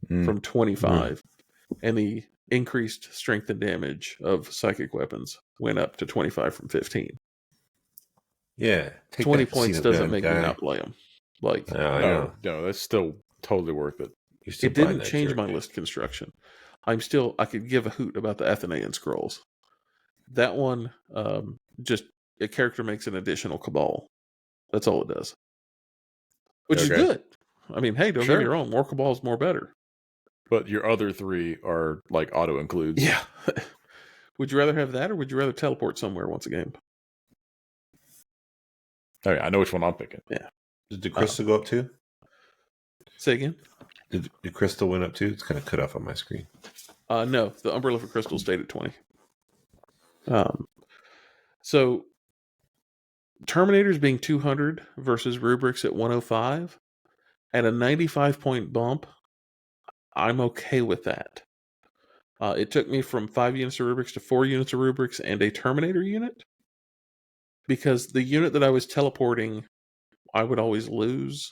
from 25. And the increased strength and damage of psychic weapons went up to 25 from 15. Yeah. Take 20 that, points Cena doesn't gun make guy. me not play them. Like, I know. No, that's still totally worth it. You're still it buying didn't that change my jerky. list construction. I could give a hoot about the Athenaean scrolls. That one, just a character makes an additional cabal. That's all it does. Which is Okay. good. I mean, hey, don't get me wrong, more cabal is more better. But your other 3 are like auto includes. Yeah. Would you rather have that or would you rather teleport somewhere once a game? I know which one I'm picking. Did the crystal go up too? Say again? The crystal went up too. It's kind of cut off on my screen. No, the Umbrella for Crystal stayed at 20. So Terminators being 200 versus Rubrics at 105 at a 95 point bump, I'm okay with that. It took me from 5 units of Rubrics to 4 units of Rubrics and a Terminator unit, because the unit that I was teleporting, I would always lose.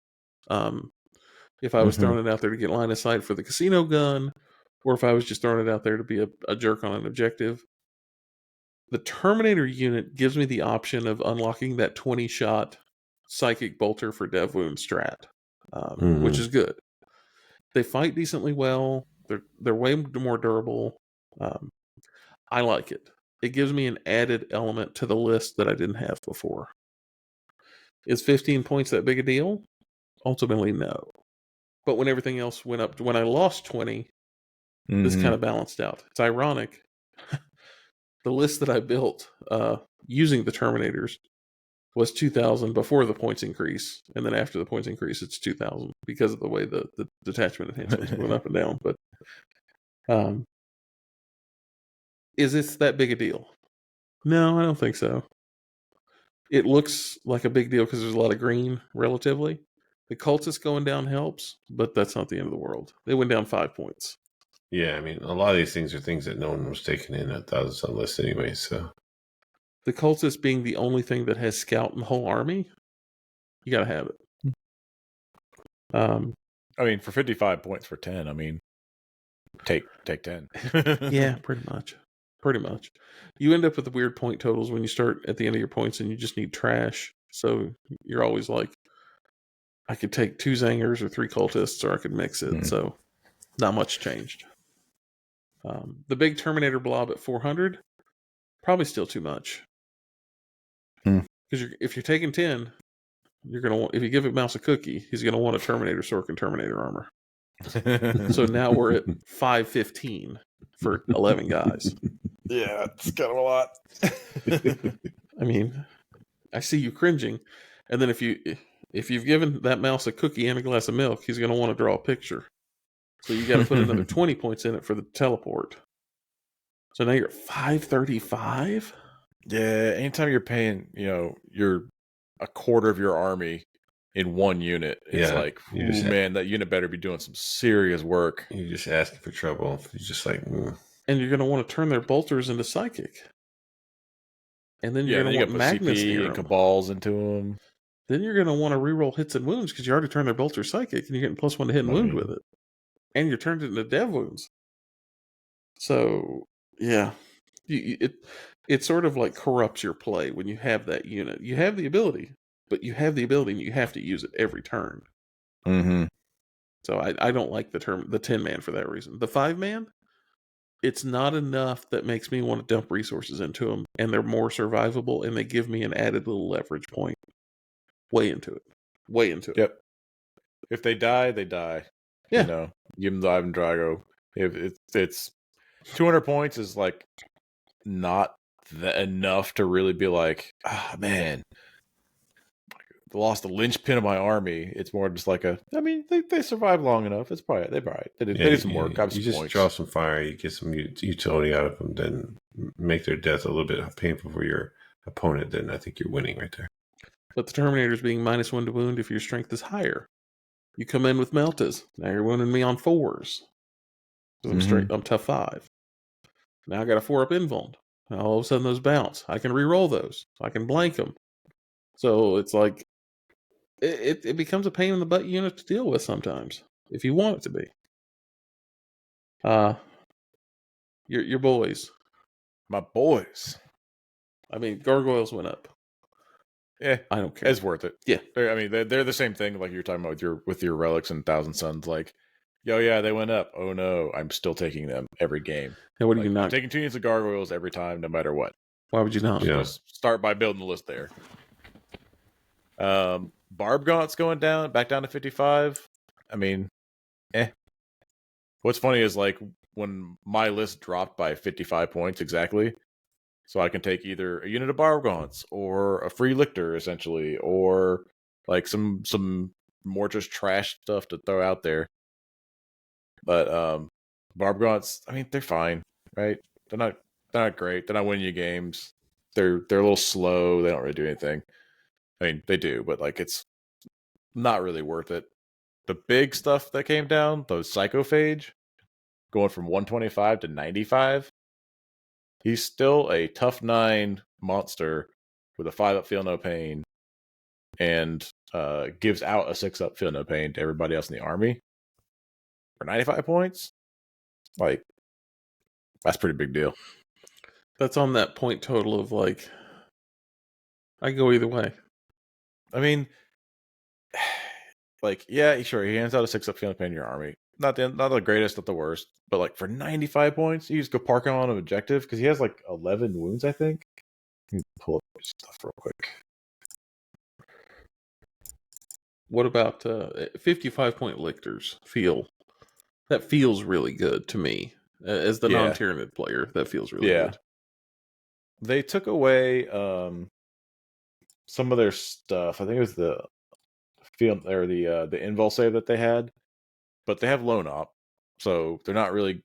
If I was throwing it out there to get line of sight for the casino gun, or if I was just throwing it out there to be a jerk on an objective. The Terminator unit gives me the option of unlocking that 20-shot Psychic Bolter for Dev Wound strat, which is good. They fight decently well. They're way more durable. I like it. It gives me an added element to the list that I didn't have before. Is 15 points that big a deal? Ultimately, no. But when everything else went up, when I lost 20, this kind of balanced out. It's ironic. The list that I built using the Terminators was 2,000 before the points increase, and then after the points increase, it's 2,000 because of the way the detachment enhancements went up and down. But is this that big a deal? No, I don't think so. It looks like a big deal because there's a lot of green relatively. The Cultist going down helps, but that's not the end of the world. They went down 5 points. Yeah, I mean, a lot of these things are things that no one was taking in at thousands on the list anyway. So the Cultist being the only thing that has Scout in the whole army, you got to have it. I mean, for 55 points for 10, I mean, take 10. Yeah, pretty much. Pretty much. You end up with the weird point totals when you start at the end of your points and you just need trash. So you're always like, I could take 2 Zangers or 3 Cultists, or I could mix it. So not much changed. The big Terminator blob at 400, probably still too much. Because if you're taking 10, you're gonna want, if you give a mouse a cookie, he's gonna want a Terminator Sork and Terminator armor. So now we're at 515 for 11 guys. Yeah, it's kind of a lot. I mean, I see you cringing, and then if you've given that mouse a cookie and a glass of milk, he's gonna want to draw a picture. So you got to put another 20 points in it for the teleport. So now you're at 535. Yeah, anytime you're paying, you're a quarter of your army in one unit, it's like, man, that unit better be doing some serious work. You're just asking for trouble. You're just like, and you're going to want to turn their bolters into psychic. And then you're going to want Magnus and Cabals into them. Then you're going to want to reroll hits and wounds because you already turned their bolter psychic, and you're getting +1 to hit and wound with it. And you're turned it into dev wounds. So, yeah. It sort of like corrupts your play when you have that unit. You have the ability, but you have the ability and you have to use it every turn. So I don't like the 10-man for that reason. The 5-man, it's not enough that makes me want to dump resources into them, and they're more survivable, and they give me an added little leverage point. Way into it. Yep. If they die, they die. Yeah. Give them the Ivan Drago. If it's 200 points is like not enough to really be like, man, I lost the linchpin of my army. It's more just like they survived long enough. It's probably they did some work. You just draw some fire, you get some utility out of them, then make their death a little bit painful for your opponent. Then I think you're winning right there. But the Terminators being -1 to wound if your strength is higher. You come in with Meltas. Now you're wounding me on 4s. I'm tough 5. Now I got a 4-up invuln. Now all of a sudden those bounce. I can re-roll those. I can blank them. So it's like it becomes a pain in the butt unit to deal with sometimes, if you want it to be. Your boys. My boys. I mean, gargoyles went up. Yeah, I don't care. It's worth it. Yeah, I mean, they're the same thing. Like you're talking about with your relics and Thousand Suns. Like, yeah, they went up. Oh no, I'm still taking them every game. And what are you not taking 2 units of gargoyles every time, no matter what? Why would you not? Just start by building the list there. Barb Gaunt's going back down to 55. I mean, What's funny is like when my list dropped by 55 points exactly. So I can take either a unit of Barb Gaunts or a free Lictor, essentially, or like some more just trash stuff to throw out there. But Barb Gaunts, I mean, they're fine, right? They're not great. They're not winning you games. They're a little slow. They don't really do anything. I mean, they do, but like it's not really worth it. The big stuff that came down, those Psychophage, going from 125 to 95. He's still a tough 9 monster with a 5-up feel no pain, and gives out a 6-up feel no pain to everybody else in the army for 95 points. Like, that's a pretty big deal. That's on that point total of like, I go either way. I mean, like, yeah, sure, he hands out a 6-up feel no pain in your army. Not the greatest, not the worst, but like for 95 points, you just go park him on an objective because he has like 11 wounds, I think. Let me pull up his stuff real quick. What about 55-point lictors? That feels really good to me as the non-Tyranid player. That feels really good. They took away some of their stuff. I think it was the field or the invul save that they had, but they have lone op, so they're not really.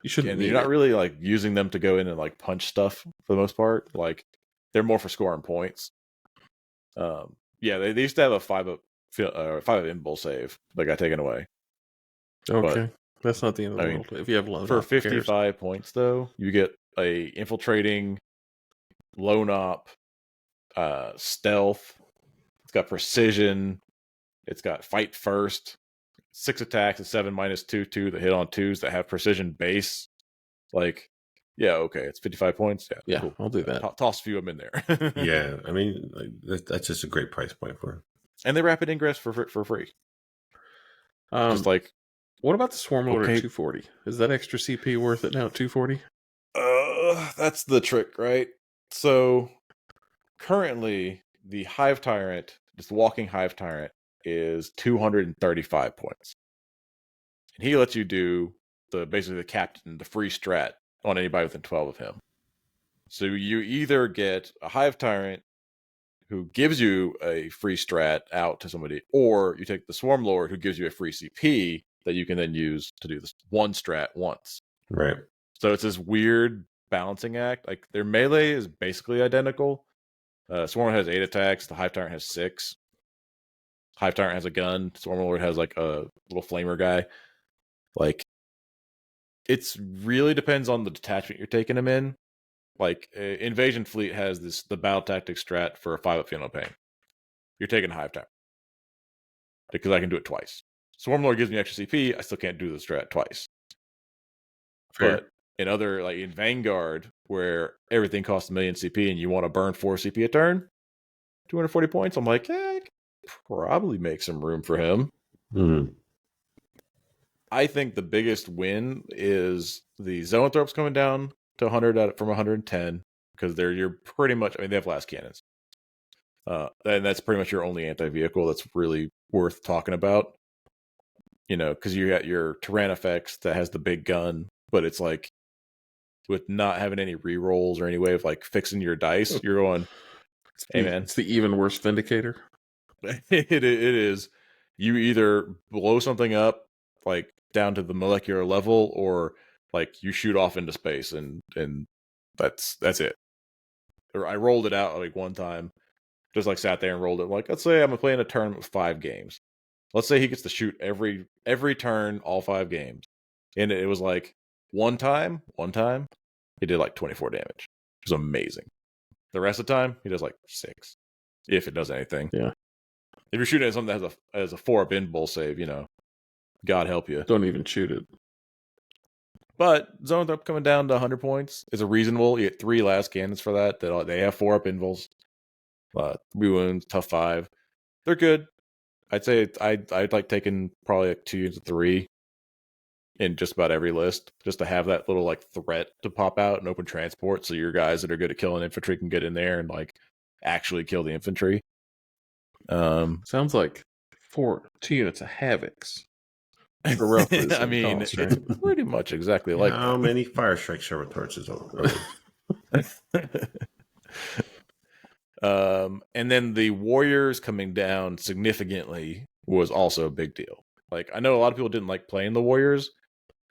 You're not really like using them to go in and like punch stuff for the most part. Like they're more for scoring points. They used to have a 5-up invul save that got taken away. Okay, that's not the end of the world. If you have lone for op, 55 points, though, you get a infiltrating, lone op, stealth. It's got precision. It's got fight first. 6 attacks and 7 -2/2 that hit on 2s that have precision base. Like, yeah, okay, it's 55 points. Yeah, cool. I'll do that. Toss a few of them in there. Yeah, I mean, that's just a great price point for it. And they rapid ingress for free. Just like, what about the Swarm Lord at 240? Is that extra CP worth it now at 240? That's the trick, right? So currently, the Hive Tyrant, just walking Hive Tyrant, is 235 points, and he lets you do basically the captain, the free strat on anybody within 12 of him. So you either get a Hive Tyrant who gives you a free strat out to somebody, or you take the Swarm Lord who gives you a free CP that you can then use to do this one strat once. Right. So it's this weird balancing act. Like their melee is basically identical. Swarm has 8 attacks. The Hive Tyrant has 6. Hive Tyrant has a gun. Swarm Lord has like a little flamer guy. Like, it's really depends on the detachment you're taking him in. Like, Invasion Fleet has the battle tactics strat for a 5-up feel no pain. You're taking Hive Tyrant because I can do it twice. Swarm Lord gives me extra CP. I still can't do the strat twice. Fair. But in other, like in Vanguard, where everything costs 1 million CP and you want to burn 4 CP a turn, 240 points, I'm like, I could probably make some room for him. I think the biggest win is the Zoanthropes coming down to 100 from 110 because you're pretty much, I mean, they have last cannons. And that's pretty much your only anti-vehicle that's really worth talking about. You know, because you got your Tyrannofex that has the big gun, but it's like with not having any rerolls or any way of like fixing your dice, you're going, hey man, it's the even worse Vindicator. It is. You either blow something up like down to the molecular level, or like you shoot off into space, and that's it. Or I rolled it out like one time, just like sat there and rolled it. Like, let's say I'm playing a tournament with 5 games. Let's say he gets to shoot every turn, all 5 games, and it was like one time, he did like 24 damage. It was amazing. The rest of the time, he does like 6, if it does anything. Yeah. If you're shooting at something that has a 4-up invul save, you know, God help you. Don't even shoot it. But Zoanthrope coming down to 100 points is a reasonable. You get 3 last cannons for that. They have 4-up invuls. 3 wounds, tough 5. They're good. I'd say I'd like taking probably like 2 units of 3 in just about every list, just to have that little like threat to pop out and open transport, so your guys that are good at killing infantry can get in there and like actually kill the infantry. Sounds like 2 units of Havocs. I mean, it's pretty much exactly like how many Fire Strike Shower Torches over? And then the Warriors coming down significantly was also a big deal. Like I know a lot of people didn't like playing the warriors,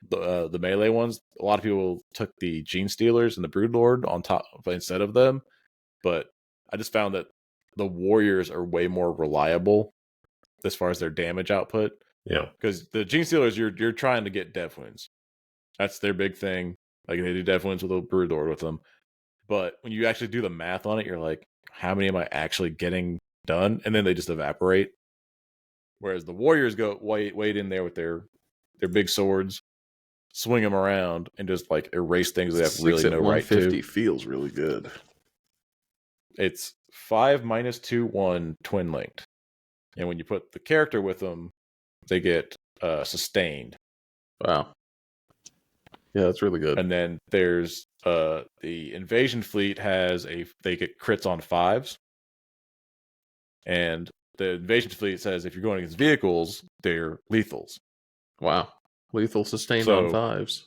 the melee ones. A lot of people took the Gene Stealers and the Broodlord on top instead of them. But I just found that the warriors are way more reliable as far as their damage output. Yeah. Because the Gene Stealers, you're trying to get Death Wounds. That's their big thing. Like they do Death Wounds with a Broodlord with them. But when you actually do the math on it, you're like, how many am I actually getting done? And then they just evaporate. Whereas the warriors go wade in there with their big swords, swing them around, and just like erase things they have really no right to. 150 feels really good. It's 5 -2/1 twin linked. And when you put the character with them, they get sustained. Wow. Yeah, that's really good. And then there's the invasion fleet they get crits on 5s. And the invasion fleet says if you're going against vehicles, they're lethals. Wow. Lethal sustained So- on 5s.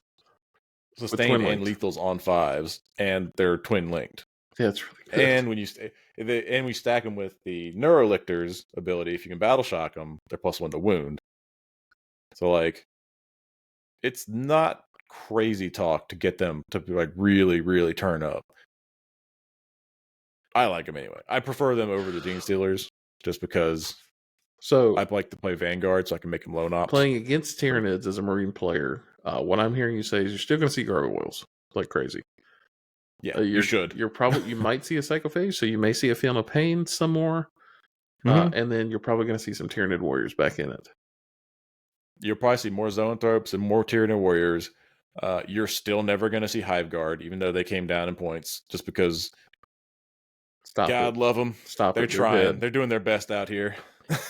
Sustained twin and linked. lethals on 5s, and they're twin linked. Yeah, that's really good. And when we stack them with the Neurolictor's ability, if you can battle shock them, they're +1 to wound. So like, it's not crazy talk to get them to like really, really turn up. I like them anyway. I prefer them over the Gene Stealers just because So I like to play Vanguard, so I can make them lone ops. playing against Tyranids as a Marine player, what I'm hearing you say is you're still going to see gargoyles like crazy. Yeah, you should. You might see a Psychophage, so you may see a Film of Pain some more, Mhm. and then you're probably going to see some Tyranid warriors back in it. You'll probably see more Zoanthropes and more Tyranid warriors. You're still never going to see Hive Guard, even though they came down in points, just because Stop God it. love them. Stop They're it. You're trying. dead. They're doing their best out here.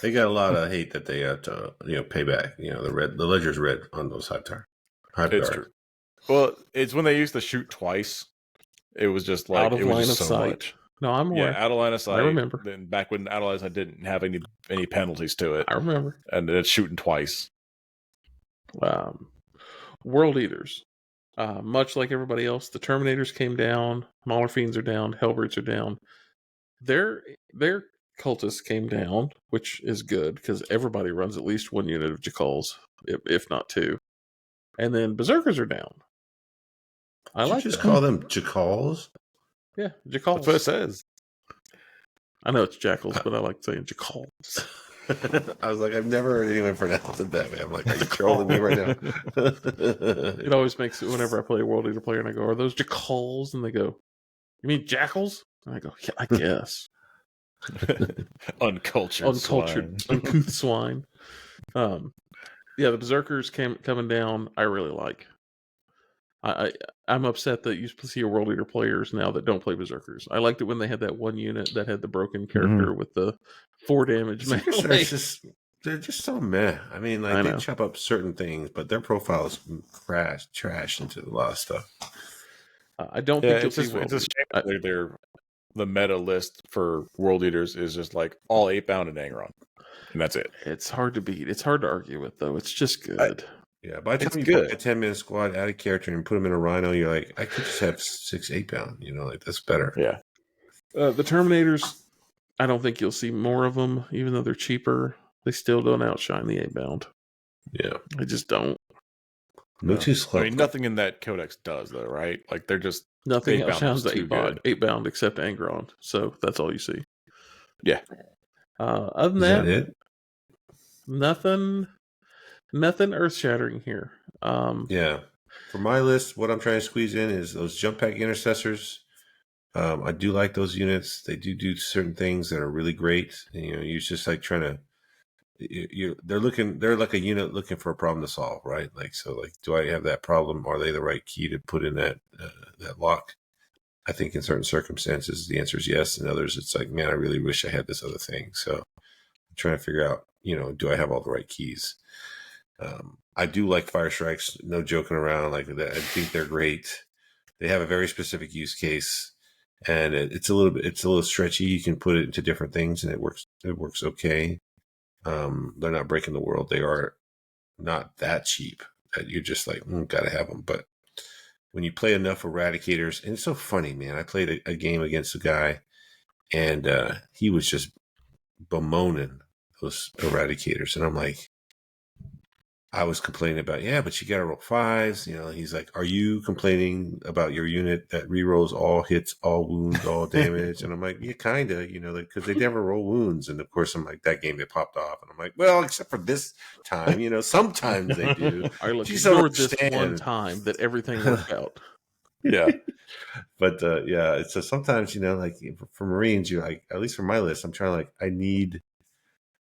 They got a lot of hate that they have to, pay back. The ledger's red on those Hive It's Guard. true. Well, it's when they used to shoot twice. It was just like Out of it was line of just so sight. much. No, I'm aware. Yeah, out of line of sight. remember. Then back when out of line of sight didn't have any penalties to it, I remember. and it's shooting twice. World Eaters. Much like everybody else, the Terminators came down, Mauler Fiends are down, Hellbrutes are down. Their cultists came down, which is good because everybody runs at least one unit of Jackals, if not two. And then Berserkers are down. I Did like you just that. call them Jackals? Yeah, Jackals. That's what it says. I know it's Jackals, but I like saying Jackals. I was like, I've never heard anyone pronounce it that way. I'm like, are you trolling me right now? It always makes it whenever I play a World Eater player and I go, "Are those Jackals?" And they go, "You mean Jackals?" And I go, "Yeah, I guess." Uncultured swine. uncouth swine. Yeah, the Berserkers coming down. I really like. I'm upset that you see a World Eater players now that don't play Berserkers. I liked it when they had that one unit that had the broken character with the 4 damage. Berserkers they're just so meh. I mean, I they know. chop up certain things, but their profile is trash into a lot of stuff. I don't Yeah, think you'll it's see just World it's a Eater. shame that they're the meta list for World Eaters is just like all 8-bound and Angron, and that's it. It's hard to beat. It's hard to argue with, though. It's just good. Yeah, by the It's time you good. put a 10-man squad out of character and put them in a Rhino, you're like, I could just have 6 8-bound. That's better. Yeah, The Terminators, I don't think you'll see more of them, even though they're cheaper. They still don't outshine the 8-bound. Yeah. They just don't. Move too slow. I mean nothing in that codex does though, right? Like they're just Nothing 8-bound outshines is the too 8-bound, good. 8-bound except Angron. So that's all you see. Yeah. Other than Is that that, it? nothing earth-shattering here. Yeah. For my list, what I'm trying to squeeze in is those jump pack intercessors. I do like those units. They do certain things that are really great. And, you're just like trying to. They're like a unit looking for a problem to solve, right? Do I have that problem? Are they the right key to put in that lock? I think in certain circumstances the answer is yes. In others, it's like, man, I really wish I had this other thing. So I'm trying to figure out, do I have all the right keys? I do like Fire Strikes. No joking around. Like that, I think they're great. They have a very specific use case, and it's a little stretchy. You can put it into different things, and it works okay. They're not breaking the world. They are not that cheap that you're just like, gotta have them. But when you play enough Eradicators, and it's so funny, man. I played a game against a guy, and he was just bemoaning those Eradicators, and I'm like, I was complaining about, but you got to roll 5s. He's like, are you complaining about your unit that rerolls all hits, all wounds, all damage? And I'm like, yeah, kind of, because they never roll wounds. And of course, I'm like, that game, it popped off. And I'm like, well, except for this time, sometimes they do. All right, look, You just don't ignore this one understand. time that everything worked out. Yeah. But so sometimes, like for Marines, you like, at least for my list, I'm trying to like, I need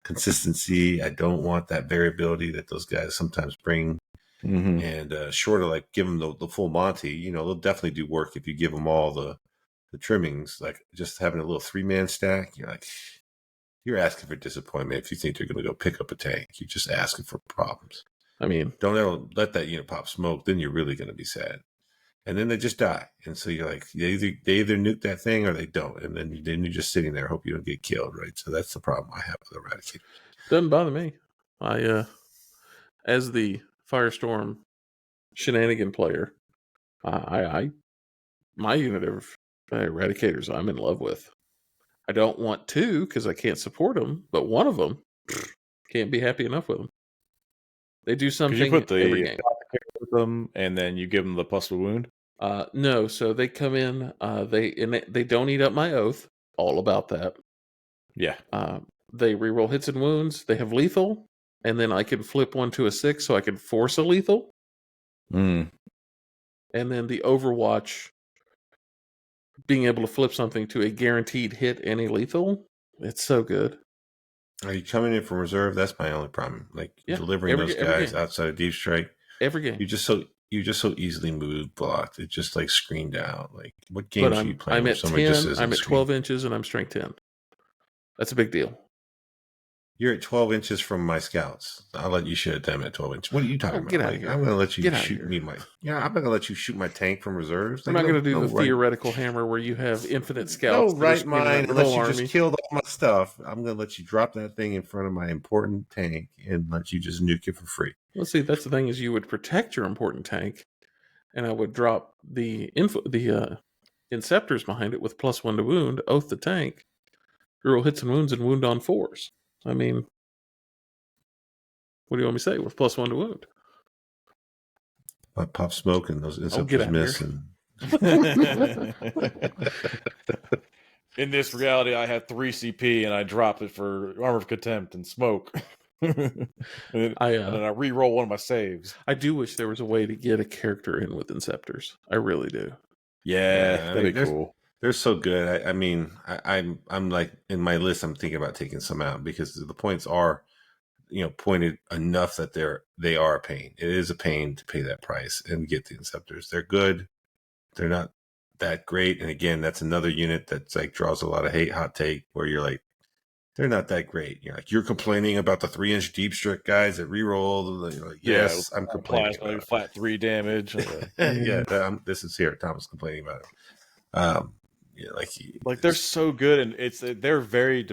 consistency. I don't want that variability that those guys sometimes bring. Mm-hmm. And short of like give them the full Monty, they'll definitely do work if you give them all the trimmings. Like just having a little 3-man stack, you're asking for disappointment if you think they're going to go pick up a tank. You're just asking for problems. I mean, don't ever let that unit pop smoke. Then you're really going to be sad. And then they just die. And so you're like, they either nuke that thing or they don't. And then you're just sitting there, hope you don't get killed, right? So that's the problem I have with Eradicators. Doesn't bother me. I, as the Firestorm shenanigan player, my unit of Eradicators I'm in love with. I don't want 2 because I can't support them, but one of them can't be happy enough with them. They do something you put every game. With them, and then you give them the +1 wound. No, so they come in. They don't eat up my oath. All about that. Yeah. They reroll hits and wounds. They have lethal, and then I can flip one to a 6, so I can force a lethal. Mm. And then the Overwatch, being able to flip something to a guaranteed hit any lethal. It's so good. Are you coming in from reserve? That's my only problem. Like delivering those guys outside of Deep Strike. Every game. You just so easily move blocked. It just like screened out. Like what games are you playing? I'm at 10. I'm at 12 inches and I'm strength 10. That's a big deal. You're at 12 inches from my scouts. I'll let you shoot at them at 12 inches. What are you talking about? Get out of here. I'm going to let you shoot me. I'm not going to let you shoot my tank from reserves. I'm not going to do the theoretical hammer where you have infinite scouts. No right mind unless you just killed all my stuff. I'm going to let you drop that thing in front of my important tank and let you just nuke it for free. Let's see. That's the thing is you would protect your important tank, and I would drop the Inceptors behind it with +1 to wound, oath the tank, roll hits and wounds, and wound on 4s. I mean, what do you want me to say with +1 to wound? I pop smoke and those Inceptors miss. In this reality, I had 3 CP and I dropped it for Armor of Contempt and smoke. and then I re-roll one of my saves. I do wish there was a way to get a character in with Inceptors. I really do. Yeah, that'd be cool. They're so good. I'm like in my list. I'm thinking about taking some out because the points are, pointed enough that they are a pain. It is a pain to pay that price and get the Inceptors. They're good. They're not that great. And again, that's another unit that's like draws a lot of hate. Hot take where you're like, they're not that great. You're like, you're complaining about the 3-inch Deep Strike guys that reroll. You're like, yes, I'm complaining. Like flat 3 damage. This is here. Thomas complaining about it. Like they're so good, and they're very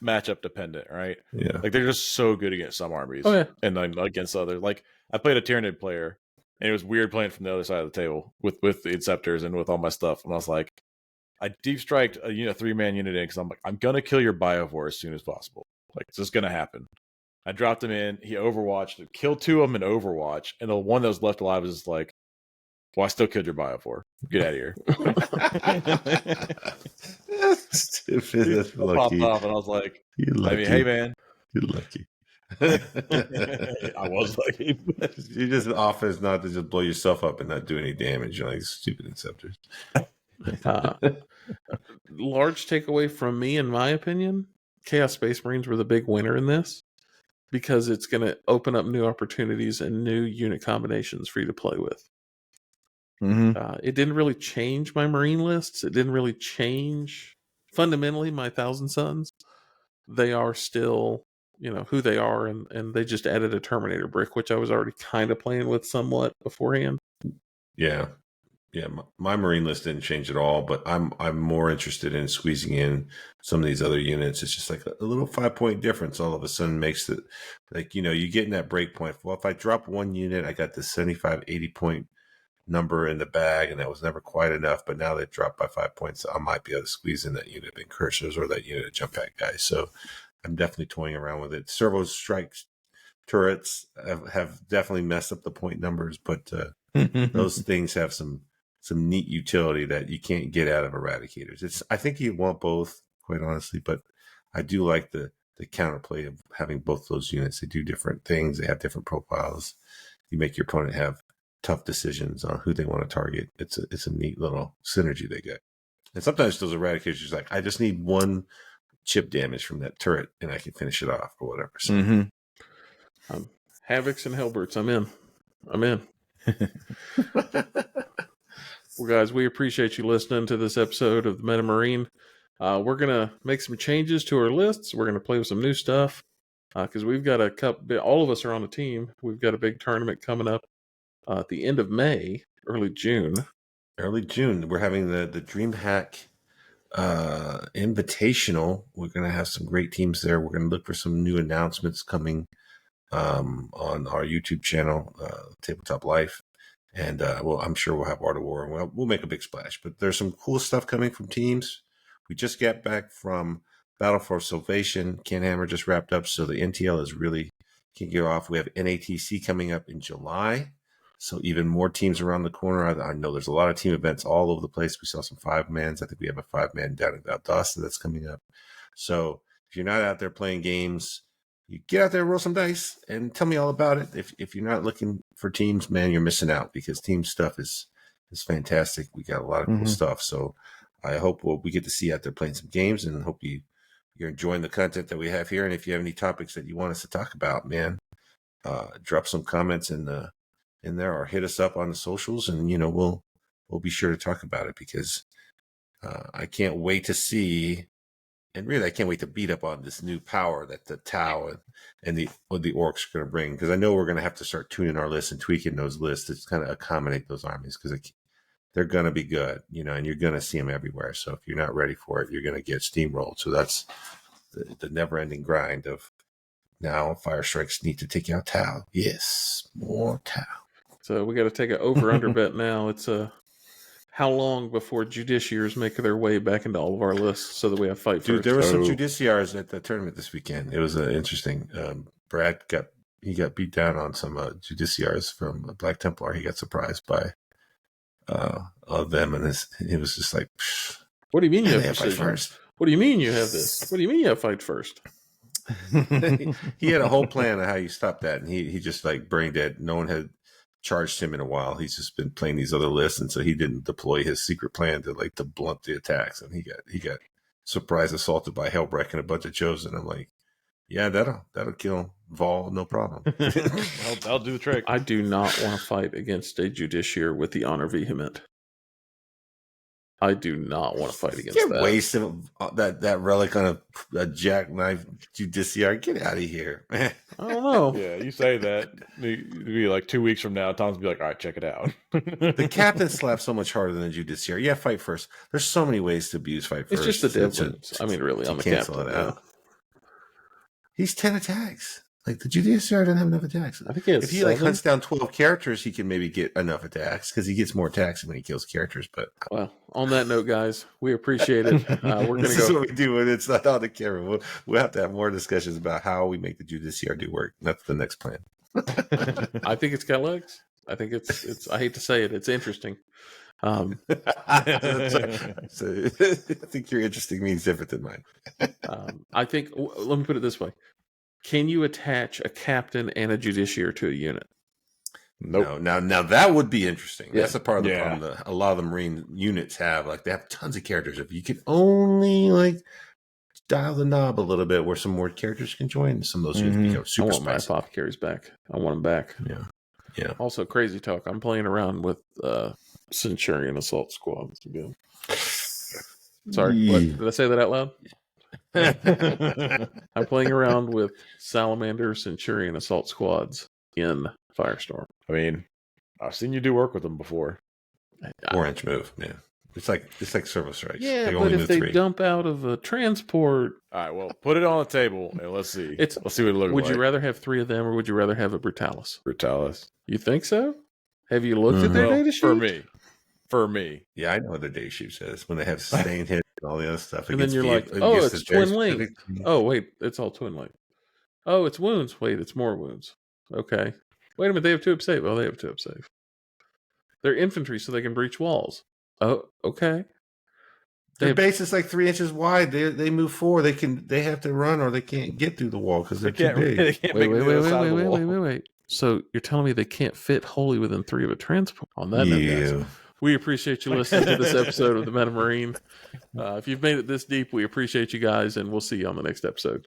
matchup dependent, right? Yeah, like they're just so good against some armies, and then against others. Like I played a Tyranid player, and it was weird playing from the other side of the table with the Inceptors and with all my stuff. And I was like, I deep striked a 3-man unit in because I'm like, I'm gonna kill your Biovore as soon as possible. Like it's just gonna happen. I dropped him in. He Overwatched, killed 2 of them in Overwatch, and the one that was left alive was just like, well, I still killed your Biovore. Get out of here. Stupid. That's lucky. Popped off, and I was like, hey, man. You're lucky. I was lucky. You're just often not to just blow yourself up and not do any damage. You're like stupid Inceptors. Large takeaway from me, in my opinion, Chaos Space Marines were the big winner in this because it's going to open up new opportunities and new unit combinations for you to play with. Mm-hmm. It didn't really change my Marine lists. It didn't really change fundamentally my Thousand Sons. They are still, who they are, and they just added a Terminator brick, which I was already kind of playing with somewhat beforehand. Yeah. My Marine list didn't change at all, but I'm more interested in squeezing in some of these other units. It's just like a little 5-point difference all of a sudden makes it like, you get in that break point. Well, if I drop one unit, I got this 75, 80 point number in the bag, and that was never quite enough, but now they dropped by 5 points, so I might be able to squeeze in that unit of incursors or that unit of jump pack guys. So I'm definitely toying around with it. Servo Strike turrets have definitely messed up the point numbers, but those things have some neat utility that you can't get out of Eradicators. I think you want both, quite honestly, but I do like the counterplay of having both those units. They do different things. They have different profiles. You make your opponent have tough decisions on who they want to target. It's a neat little synergy they get. And sometimes those Eradicators are like, I just need one chip damage from that turret and I can finish it off or whatever. So. Havocs and Hellberts. I'm in. Well, guys, we appreciate you listening to this episode of the Meta Marine. We're going to make some changes to our lists. We're going to play with some new stuff because we've got a couple. All of us are on the team. We've got a big tournament coming up at the end of May, early June. Early June. We're having the DreamHack Invitational. We're going to have some great teams there. We're going to look for some new announcements coming on our YouTube channel, Tabletop Life. And I'm sure we'll have Art of War, and we'll make a big splash. But there's some cool stuff coming from teams. We just got back from Battle for Salvation. Ken Hammer just wrapped up, so the NTL is really kicking it off. We have NATC coming up in July, so even more teams around the corner. I know there's a lot of team events all over the place. We saw some 5-mans. I think we have a 5-man down in Valdosta that's coming up. So if you're not out there playing games, you get out there, roll some dice, and tell me all about it. If you're not looking for teams, man, you're missing out because team stuff is fantastic. We got a lot of cool stuff. So I hope we get to see you out there playing some games, and hope you're enjoying the content that we have here. And if you have any topics that you want us to talk about, man, drop some comments in there or hit us up on the socials, and we'll be sure to talk about it because I can't wait to see. And really, I can't wait to beat up on this new power that the Tau and the orcs are going to bring. Because I know we're going to have to start tuning our lists and tweaking those lists to kind of accommodate those armies. Because they're going to be good, and you're going to see them everywhere. So if you're not ready for it, you're going to get steamrolled. So that's the never-ending grind of now Fire Strikes need to take out Tau. Yes, more Tau. So we got to take an over-under bet now. It's how long before Judiciaries make their way back into all of our lists so that we have fight Dude, first? there were some Judiciaries at the tournament this weekend. It was interesting. Brad got beat down on some Judiciaries from Black Templar. He got surprised by them, and it was just like, psh, what do you mean you have fight precision? first? What do you mean you have this? What do you mean you have fight first? He had a whole plan of how you stop that, and he just like brain dead. No one had charged him in a while. He's just been playing these other lists, and so he didn't deploy his secret plan to blunt the attacks, and he got surprise assaulted by Hellbrecht and a bunch of Chosen. I'm like, yeah, that'll kill Vol, no problem. That'll do the trick. I do not want to fight against a Judiciary with the Honor Vehement. I do not want to fight against that. Wasting that relic on a jackknife Judiciary. Get out of here, man. I don't know. Yeah, you say that. It'd be like 2 weeks from now. Tom's be like, all right, check it out. The captain slaps so much harder than the Judiciary. Yeah, fight first. There's so many ways to abuse fight first. It's just the difference. I mean, really, I'm a cancel captain. it out. He's 10 attacks. Like the Judiciary doesn't have enough attacks. I think he has if he 7. hunts down 12 characters, he can maybe get enough attacks because he gets more attacks when he kills characters. But well, on that note, guys, we appreciate it. We're going to this is go. what we do when it's not on the camera. We'll have to have more discussions about how we make the Judiciary do work. That's the next plan. I think it's got legs. I think it's. I hate to say it. It's interesting. I think your interesting means different than mine. I think. Let me put it this way: can you attach a captain and a Judiciary to a unit? Nope. No, now that would be interesting. Yeah. That's a part of the problem that a lot of the Marine units have. Like they have tons of characters. If you could only dial the knob a little bit, where some more characters can join, some of those units become I super want my spicy. apothecaries back. I want them back. Yeah. Also, crazy talk. I'm playing around with Centurion Assault Squads again. Sorry, what, did I say that out loud? I'm playing around with Salamander Centurion Assault Squads in Firestorm. I mean, I've seen you do work with them before. 4-inch move, man. It's like service strikes. Yeah, they but only if move they 3. dump out of a transport, All right, well, put it on the table and let's see. Let's see what it looks like. would you rather have 3 of them or would you rather have a Brutalis? Brutalis. You think so? Have you looked at their Well, data sheet? For me. Yeah, I know what their day sheet says when they have sustained hit and all the other stuff. And then you're like, it's Twin Link. Oh, wait, it's all Twin Link. Oh, it's wounds. Wait, it's more wounds. Okay. Wait a minute. They have 2-up save. Oh, they have 2-up save. They're infantry, so they can breach walls. Oh, okay. Their base is like 3 inches wide. They move forward. They have to run or they can't get through the wall because they're too big. They can't make it to the other side of the wall. Wait. So you're telling me they can't fit wholly within 3 of a transport? On that note, guys, we appreciate you listening to this episode of the Meta Marine. If you've made it this deep, we appreciate you guys, and we'll see you on the next episode.